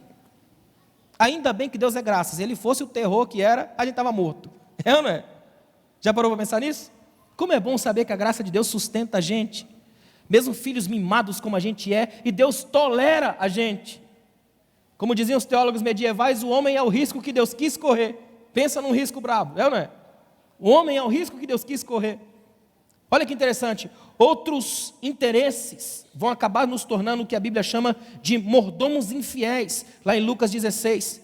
Ainda bem que Deus é graça, se Ele fosse o terror que era, a gente estava morto. É ou não é? Já parou para pensar nisso? Como é bom saber que a graça de Deus sustenta a gente, mesmo filhos mimados como a gente é, e Deus tolera a gente. Como diziam os teólogos medievais, o homem é o risco que Deus quis correr. Pensa num risco brabo, é ou não é? O homem é o risco que Deus quis correr. Olha que interessante, outros interesses vão acabar nos tornando o que a Bíblia chama de mordomos infiéis, lá em Lucas 16.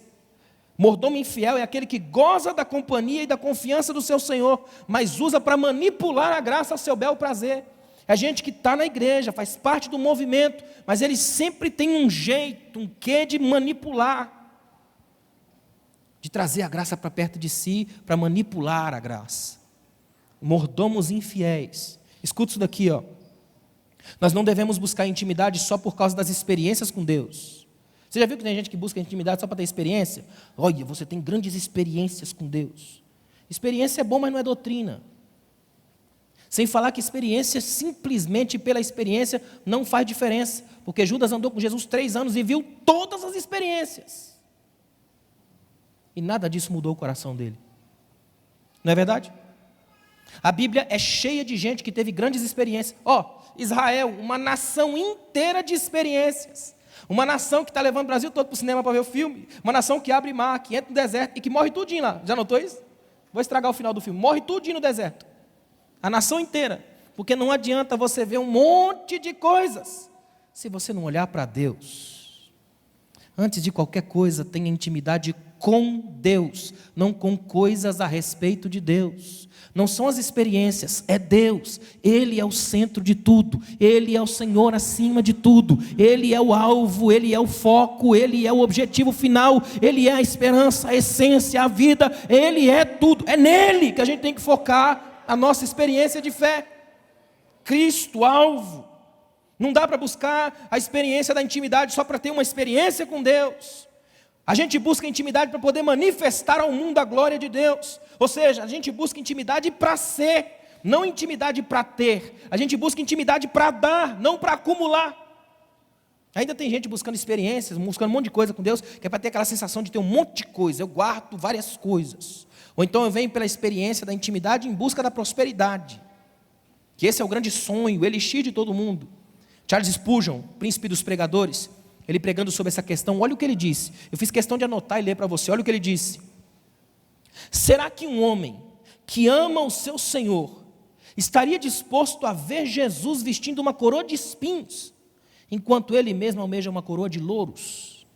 Mordomo infiel é aquele que goza da companhia e da confiança do seu Senhor, mas usa para manipular a graça ao seu bel prazer. É gente que está na igreja, faz parte do movimento, mas ele sempre tem um jeito, um quê de manipular, de trazer a graça para perto de si, para manipular a graça. Mordomos infiéis. Escuta isso daqui, ó. Nós não devemos buscar intimidade só por causa das experiências com Deus. Você já viu que tem gente que busca intimidade só para ter experiência? Olha, você tem grandes experiências com Deus. Experiência é bom, mas não é doutrina. Sem falar que experiência, simplesmente pela experiência, não faz diferença. Porque Judas andou com Jesus 3 anos e viu todas as experiências. E nada disso mudou o coração dele. Não é verdade? A Bíblia é cheia de gente que teve grandes experiências. Israel, uma nação inteira de experiências. Uma nação que está levando o Brasil todo para o cinema para ver o filme. Uma nação que abre mar, que entra no deserto e que morre tudinho lá. Já notou isso? Vou estragar o final do filme. Morre tudinho no deserto. A nação inteira. Porque não adianta você ver um monte de coisas se você não olhar para Deus. Antes de qualquer coisa, tenha intimidade com Deus, não com coisas a respeito de Deus. Não são as experiências, é Deus. Ele é o centro de tudo, Ele é o Senhor acima de tudo, Ele é o alvo, Ele é o foco, Ele é o objetivo final, Ele é a esperança, a essência, a vida, Ele é tudo. É nele que a gente tem que focar a nossa experiência de fé. Cristo, alvo. Não dá para buscar a experiência da intimidade só para ter uma experiência com Deus. A gente busca intimidade para poder manifestar ao mundo a glória de Deus. Ou seja, a gente busca intimidade para ser, não intimidade para ter. A gente busca intimidade para dar, não para acumular. Ainda tem gente buscando experiências, buscando um monte de coisa com Deus, que é para ter aquela sensação de ter um monte de coisa. Eu guardo várias coisas. Ou então eu venho pela experiência da intimidade em busca da prosperidade. Que esse é o grande sonho, o elixir de todo mundo. Charles Spurgeon, príncipe dos pregadores, ele pregando sobre essa questão, olha o que ele disse. Eu fiz questão de anotar e ler para você, olha o que ele disse. Será que um homem que ama o seu Senhor estaria disposto a ver Jesus vestindo uma coroa de espinhos, enquanto ele mesmo almeja uma coroa de louros?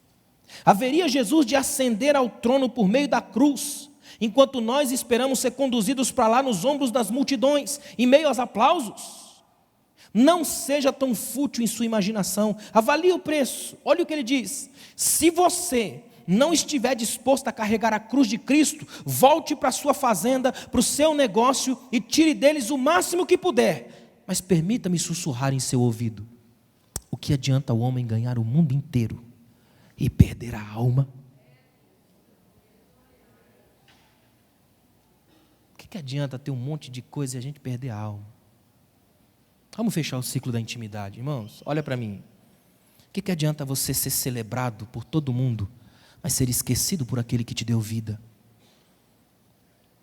Haveria Jesus de ascender ao trono por meio da cruz, enquanto nós esperamos ser conduzidos para lá nos ombros das multidões, em meio aos aplausos? Não seja tão fútil em sua imaginação, avalie o preço. Olha o que ele diz: se você não estiver disposto a carregar a cruz de Cristo, volte para a sua fazenda, para o seu negócio e tire deles o máximo que puder, mas permita-me sussurrar em seu ouvido: o que adianta o homem ganhar o mundo inteiro e perder a alma? O que adianta ter um monte de coisa e a gente perder a alma? Vamos fechar o ciclo da intimidade, irmãos. Olha para mim. O que adianta você ser celebrado por todo mundo, mas ser esquecido por aquele que te deu vida?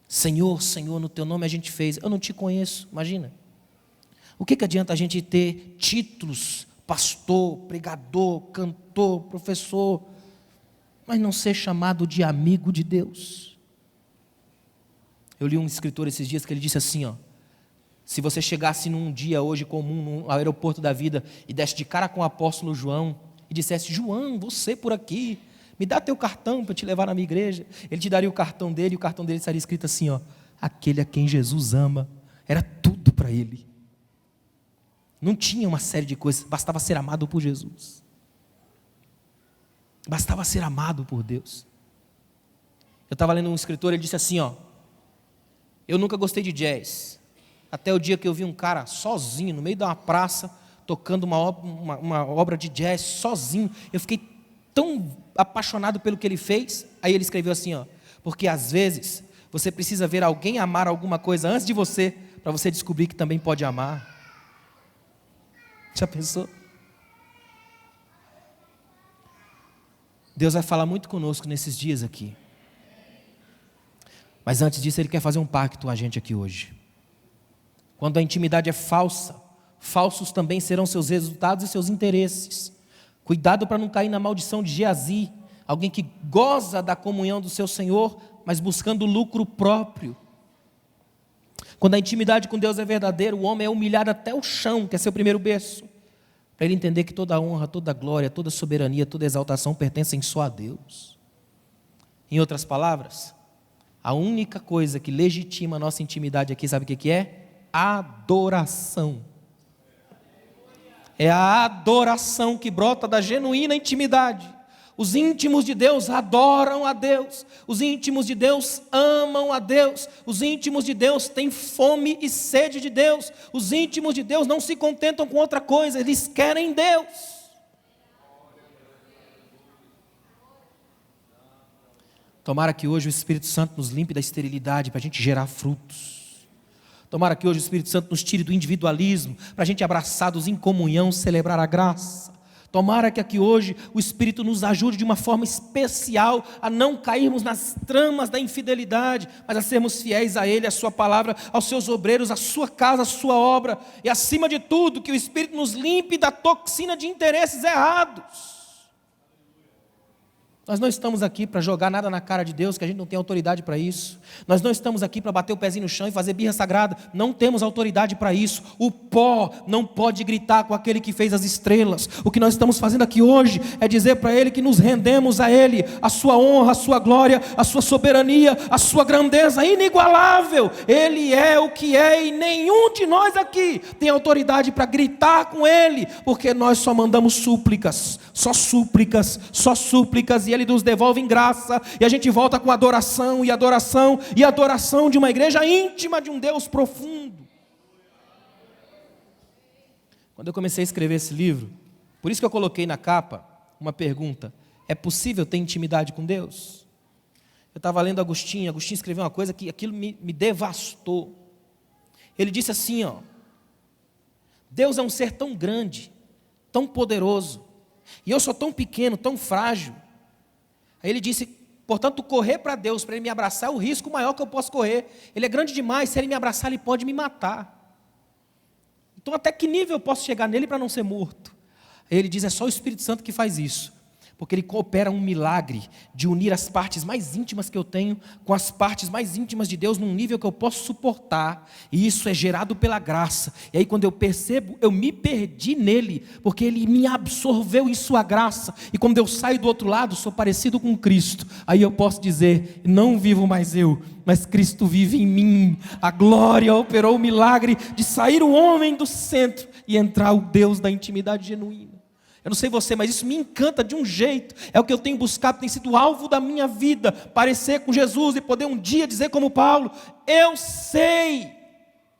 Senhor, Senhor, no teu nome a gente fez. Eu não te conheço, imagina. O que adianta a gente ter títulos, pastor, pregador, cantor, professor, mas não ser chamado de amigo de Deus? Eu li um escritor esses dias que ele disse assim, se você chegasse num dia hoje comum, no aeroporto da vida, e desse de cara com o apóstolo João, e dissesse: João, você por aqui, me dá teu cartão para te levar na minha igreja. Ele te daria o cartão dele, e o cartão dele estaria escrito assim, aquele a quem Jesus ama. Era tudo para ele. Não tinha uma série de coisas, bastava ser amado por Jesus. Bastava ser amado por Deus. Eu estava lendo um escritor, ele disse assim, eu nunca gostei de jazz, até o dia que eu vi um cara sozinho, no meio de uma praça, tocando uma obra de jazz, sozinho. Eu fiquei tão apaixonado pelo que ele fez. Aí ele escreveu assim, porque às vezes você precisa ver alguém amar alguma coisa antes de você, para você descobrir que também pode amar. Já pensou? Deus vai falar muito conosco nesses dias aqui. Mas antes disso, Ele quer fazer um pacto com a gente aqui hoje. Quando a intimidade é falsa, falsos também serão seus resultados e seus interesses. Cuidado para não cair na maldição de Geazi, alguém que goza da comunhão do seu Senhor, mas buscando lucro próprio. Quando a intimidade com Deus é verdadeira, o homem é humilhado até o chão, que é seu primeiro berço, para ele entender que toda honra, toda glória, toda soberania, toda exaltação pertencem só a Deus. Em outras palavras, a única coisa que legitima a nossa intimidade aqui, sabe o que é? Adoração. É a adoração que brota da genuína intimidade. Os íntimos de Deus adoram a Deus. Os íntimos de Deus amam a Deus. Os íntimos de Deus têm fome e sede de Deus. Os íntimos de Deus não se contentam com outra coisa, eles querem Deus. Tomara que hoje o Espírito Santo nos limpe da esterilidade para a gente gerar frutos. Tomara que hoje o Espírito Santo nos tire do individualismo, para a gente abraçados em comunhão celebrar a graça. Tomara que aqui hoje o Espírito nos ajude de uma forma especial a não cairmos nas tramas da infidelidade, mas a sermos fiéis a Ele, a Sua palavra, aos Seus obreiros, a Sua casa, a Sua obra. E acima de tudo, que o Espírito nos limpe da toxina de interesses errados. Nós não estamos aqui para jogar nada na cara de Deus, que a gente não tem autoridade para isso. Nós não estamos aqui para bater o pezinho no chão e fazer birra sagrada. Não temos autoridade para isso. O pó não pode gritar com aquele que fez as estrelas. O que nós estamos fazendo aqui hoje é dizer para Ele que nos rendemos a Ele, a Sua honra, a Sua glória, a Sua soberania, a Sua grandeza inigualável. Ele é o que é e nenhum de nós aqui tem autoridade para gritar com Ele, porque nós só mandamos súplicas, só súplicas, só súplicas, e Ele nos devolve em graça, e a gente volta com adoração, e adoração, e adoração de uma igreja íntima de um Deus profundo. Quando eu comecei a escrever esse livro, por isso que eu coloquei na capa uma pergunta: é possível ter intimidade com Deus? Eu estava lendo Agostinho escreveu uma coisa que aquilo me devastou. Ele disse assim, Deus é um ser tão grande, tão poderoso, e eu sou tão pequeno, tão frágil. Aí ele disse, portanto, correr para Deus, para Ele me abraçar, é o risco maior que eu posso correr. Ele é grande demais, se Ele me abraçar, Ele pode me matar. Então, até que nível eu posso chegar nele para não ser morto? Aí ele diz, é só o Espírito Santo que faz isso. Porque Ele coopera um milagre de unir as partes mais íntimas que eu tenho com as partes mais íntimas de Deus num nível que eu posso suportar. E isso é gerado pela graça. E aí quando eu percebo, eu me perdi nele, porque Ele me absorveu em sua graça. E quando eu saio do outro lado, sou parecido com Cristo. Aí eu posso dizer, não vivo mais eu, mas Cristo vive em mim. A glória operou o milagre de sair o homem do centro e entrar o Deus da intimidade genuína. Eu não sei você, mas isso me encanta de um jeito. É o que eu tenho buscado, tem sido alvo da minha vida. Parecer com Jesus e poder um dia dizer como Paulo, eu sei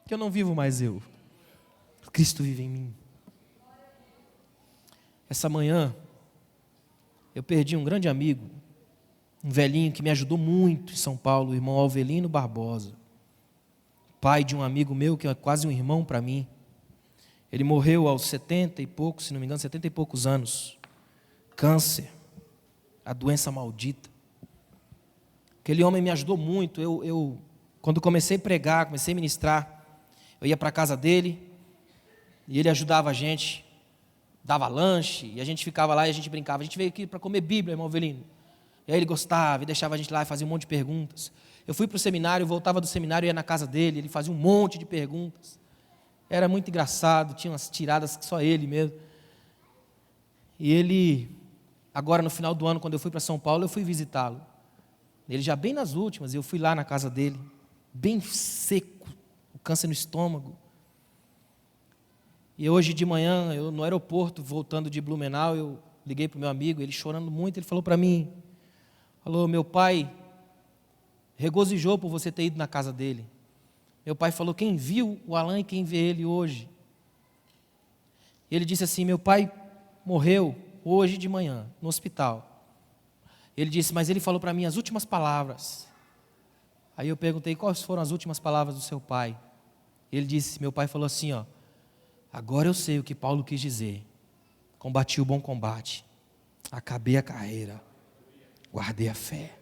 que eu não vivo mais eu. Cristo vive em mim. Essa manhã, eu perdi um grande amigo, um velhinho que me ajudou muito em São Paulo, o irmão Alvelino Barbosa. Pai de um amigo meu que é quase um irmão para mim. Ele morreu aos 70 e poucos, se não me engano, 70 e poucos anos. Câncer, a doença maldita. Aquele homem me ajudou muito. Eu quando comecei a pregar, comecei a ministrar, eu ia para a casa dele, e ele ajudava a gente, dava lanche, e a gente ficava lá e a gente brincava. A gente veio aqui para comer Bíblia, irmão Avelino. E aí ele gostava, e deixava a gente lá e fazia um monte de perguntas. Eu fui para o seminário, voltava do seminário, ia na casa dele, ele fazia um monte de perguntas. Era muito engraçado, tinha umas tiradas que só ele mesmo. E ele, agora no final do ano, quando eu fui para São Paulo, eu fui visitá-lo. Ele já bem nas últimas, eu fui lá na casa dele, bem seco, o câncer no estômago. E hoje de manhã, eu no aeroporto, voltando de Blumenau, eu liguei para o meu amigo, ele chorando muito, ele falou para mim, meu pai regozijou por você ter ido na casa dele. Meu pai falou, quem viu o Alain e quem vê ele hoje? E ele disse assim, meu pai morreu hoje de manhã, no hospital. Ele disse, mas ele falou para mim as últimas palavras. Aí eu perguntei, quais foram as últimas palavras do seu pai? Ele disse, meu pai falou assim, agora eu sei o que Paulo quis dizer. Combati o bom combate, acabei a carreira, guardei a fé.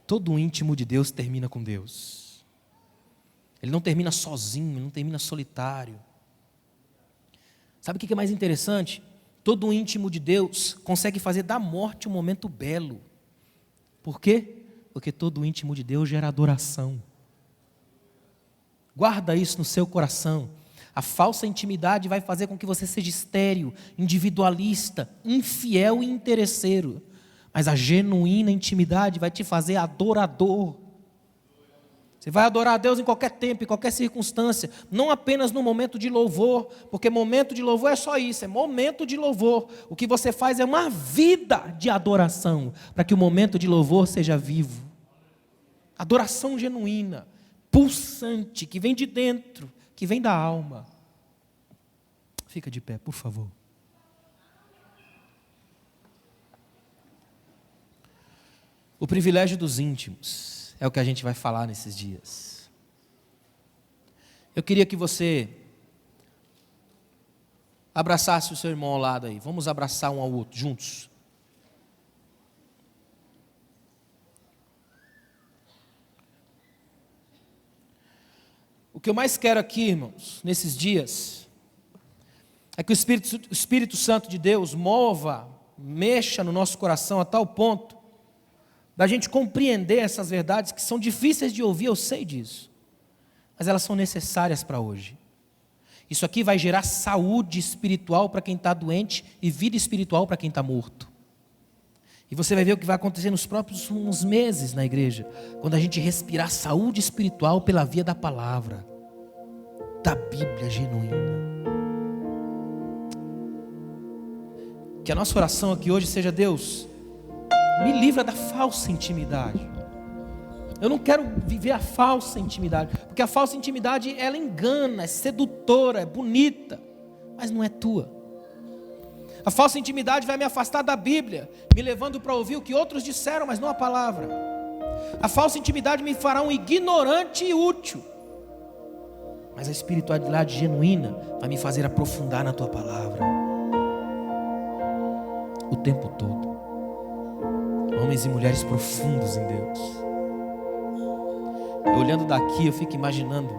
Todo íntimo de Deus termina com Deus. Ele não termina sozinho, ele não termina solitário. Sabe o que é mais interessante? Todo íntimo de Deus consegue fazer da morte um momento belo. Por quê? Porque todo íntimo de Deus gera adoração. Guarda isso no seu coração. A falsa intimidade vai fazer com que você seja estéril, individualista, infiel e interesseiro. Mas a genuína intimidade vai te fazer adorador. Você vai adorar a Deus em qualquer tempo, em qualquer circunstância, não apenas no momento de louvor, porque momento de louvor é só isso, é momento de louvor. O que você faz é uma vida de adoração, para que o momento de louvor seja vivo. Adoração genuína, pulsante, que vem de dentro, que vem da alma. Fica de pé, por favor. O privilégio dos íntimos é o que a gente vai falar nesses dias. Eu queria que você abraçasse o seu irmão ao lado aí. Vamos abraçar um ao outro, juntos. O que eu mais quero aqui, irmãos, nesses dias, é que o Espírito Santo de Deus mexa no nosso coração a tal ponto da gente compreender essas verdades que são difíceis de ouvir, eu sei disso, mas elas são necessárias para hoje. Isso aqui vai gerar saúde espiritual para quem está doente e vida espiritual para quem está morto. E você vai ver o que vai acontecer nos próximos meses na igreja, quando a gente respirar saúde espiritual pela via da palavra, da Bíblia genuína. Que a nossa oração aqui hoje seja: Deus, me livra da falsa intimidade. Eu não quero viver a falsa intimidade, porque a falsa intimidade, ela engana, é sedutora, é bonita, mas não é tua. A falsa intimidade vai me afastar da Bíblia, me levando para ouvir o que outros disseram, mas não a palavra. A falsa intimidade me fará um ignorante e útil, mas a espiritualidade genuína vai me fazer aprofundar na tua palavra o tempo todo. Homens e mulheres profundos em Deus. Eu, olhando daqui, eu fico imaginando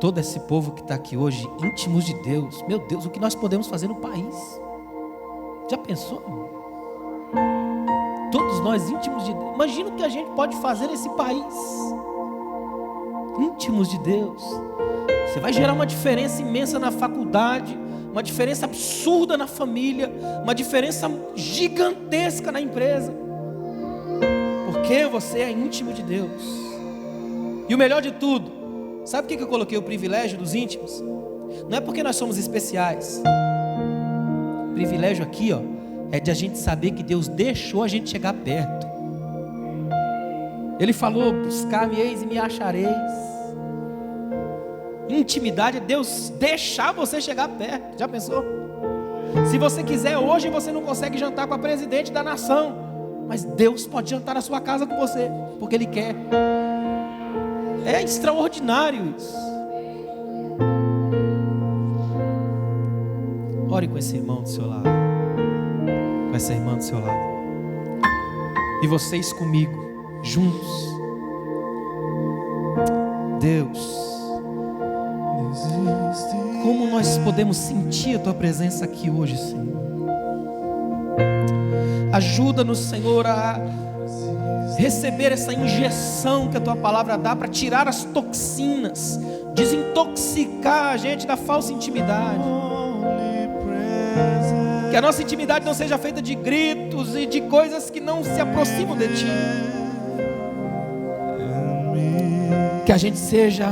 todo esse povo que está aqui hoje, íntimos de Deus. Meu Deus, o que nós podemos fazer no país? Já pensou? Todos nós íntimos de Deus. Imagina o que a gente pode fazer nesse país. Íntimos de Deus. Você vai gerar uma diferença imensa na faculdade, uma diferença absurda na família, uma diferença gigantesca na empresa, porque você é íntimo de Deus. E o melhor de tudo, sabe por que eu coloquei o privilégio dos íntimos? Não é porque nós somos especiais. O privilégio aqui, é de a gente saber que Deus deixou a gente chegar perto. Ele falou: buscar-me-eis e me achareis. Intimidade é Deus deixar você chegar perto. Já pensou? Se você quiser, hoje você não consegue jantar com a presidente da nação, mas Deus pode jantar na sua casa com você, porque Ele quer. É extraordinário isso. Ore com esse irmão do seu lado, com essa irmã do seu lado, e vocês comigo, juntos. Deus, como nós podemos sentir a Tua presença aqui hoje, Senhor. Ajuda-nos, Senhor, a receber essa injeção que a Tua palavra dá para tirar as toxinas, desintoxicar a gente da falsa intimidade. Que a nossa intimidade não seja feita de gritos e de coisas que não se aproximam de Ti. Que a gente seja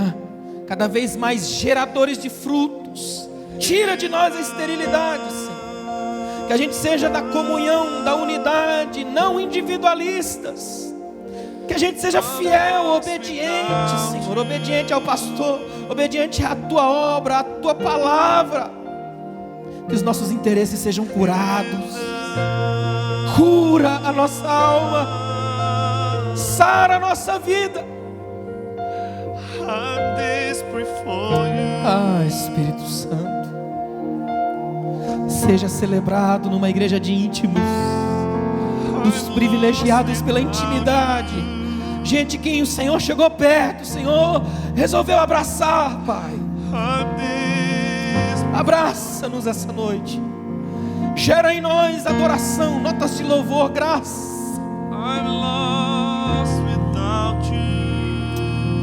cada vez mais geradores de frutos. Tira de nós a esterilidade, Senhor. Que a gente seja da comunhão, da unidade, não individualistas. Que a gente seja fiel, obediente, Senhor. Obediente ao pastor, obediente à Tua obra, à Tua palavra. Que os nossos interesses sejam curados. Cura a nossa alma. Sara a nossa vida. Ah, Espírito Santo, seja celebrado numa igreja de íntimos, dos privilegiados pela intimidade, gente que o Senhor chegou perto, o Senhor resolveu abraçar, Pai. Abraça-nos essa noite, gera em nós adoração, notas de louvor, graça.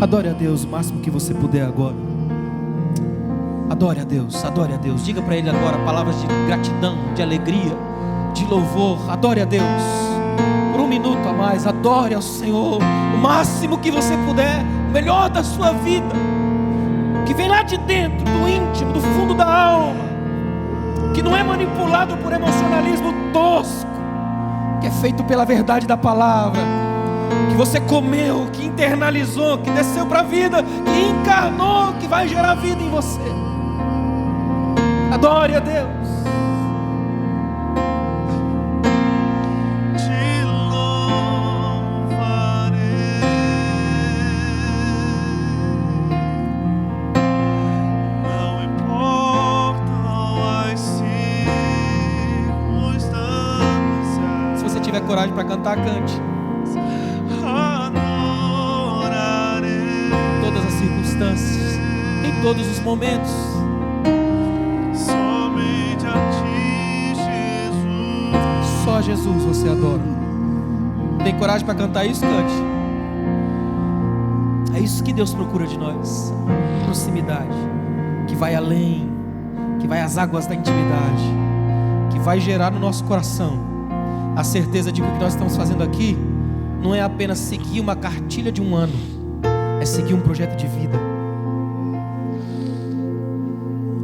Adore a Deus o máximo que você puder agora. Adore a Deus, adore a Deus. Diga para Ele agora palavras de gratidão, de alegria, de louvor. Adore a Deus. Por um minuto a mais, adore ao Senhor o máximo que você puder, o melhor da sua vida, que vem lá de dentro, do íntimo, do fundo da alma, que não é manipulado por emocionalismo tosco, que é feito pela verdade da palavra, que você comeu, que internalizou, que desceu para a vida, que encarnou, que vai gerar vida em você. Adore a Deus. Te louvarei, não importam as circunstâncias. Se você tiver coragem para cantar, cante. Todas as circunstâncias, em todos os momentos. Somente a ti, Jesus. Só Jesus você adora. Tem coragem para cantar isso? Cante. É isso que Deus procura de nós. Proximidade, que vai além, que vai às águas da intimidade, que vai gerar no nosso coração a certeza de que o que nós estamos fazendo aqui não é apenas seguir uma cartilha de um ano, é seguir um projeto de vida.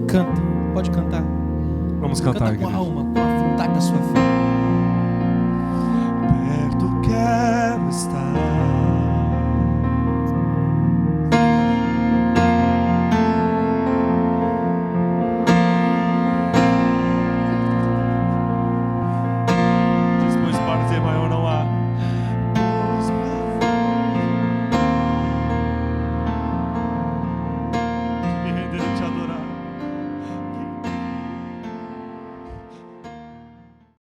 Canta, pode cantar. Vamos cantar, Canta com a igreja. alma, com a vontade da sua fé. Perto quero estar. Diz, meu espada é maior, não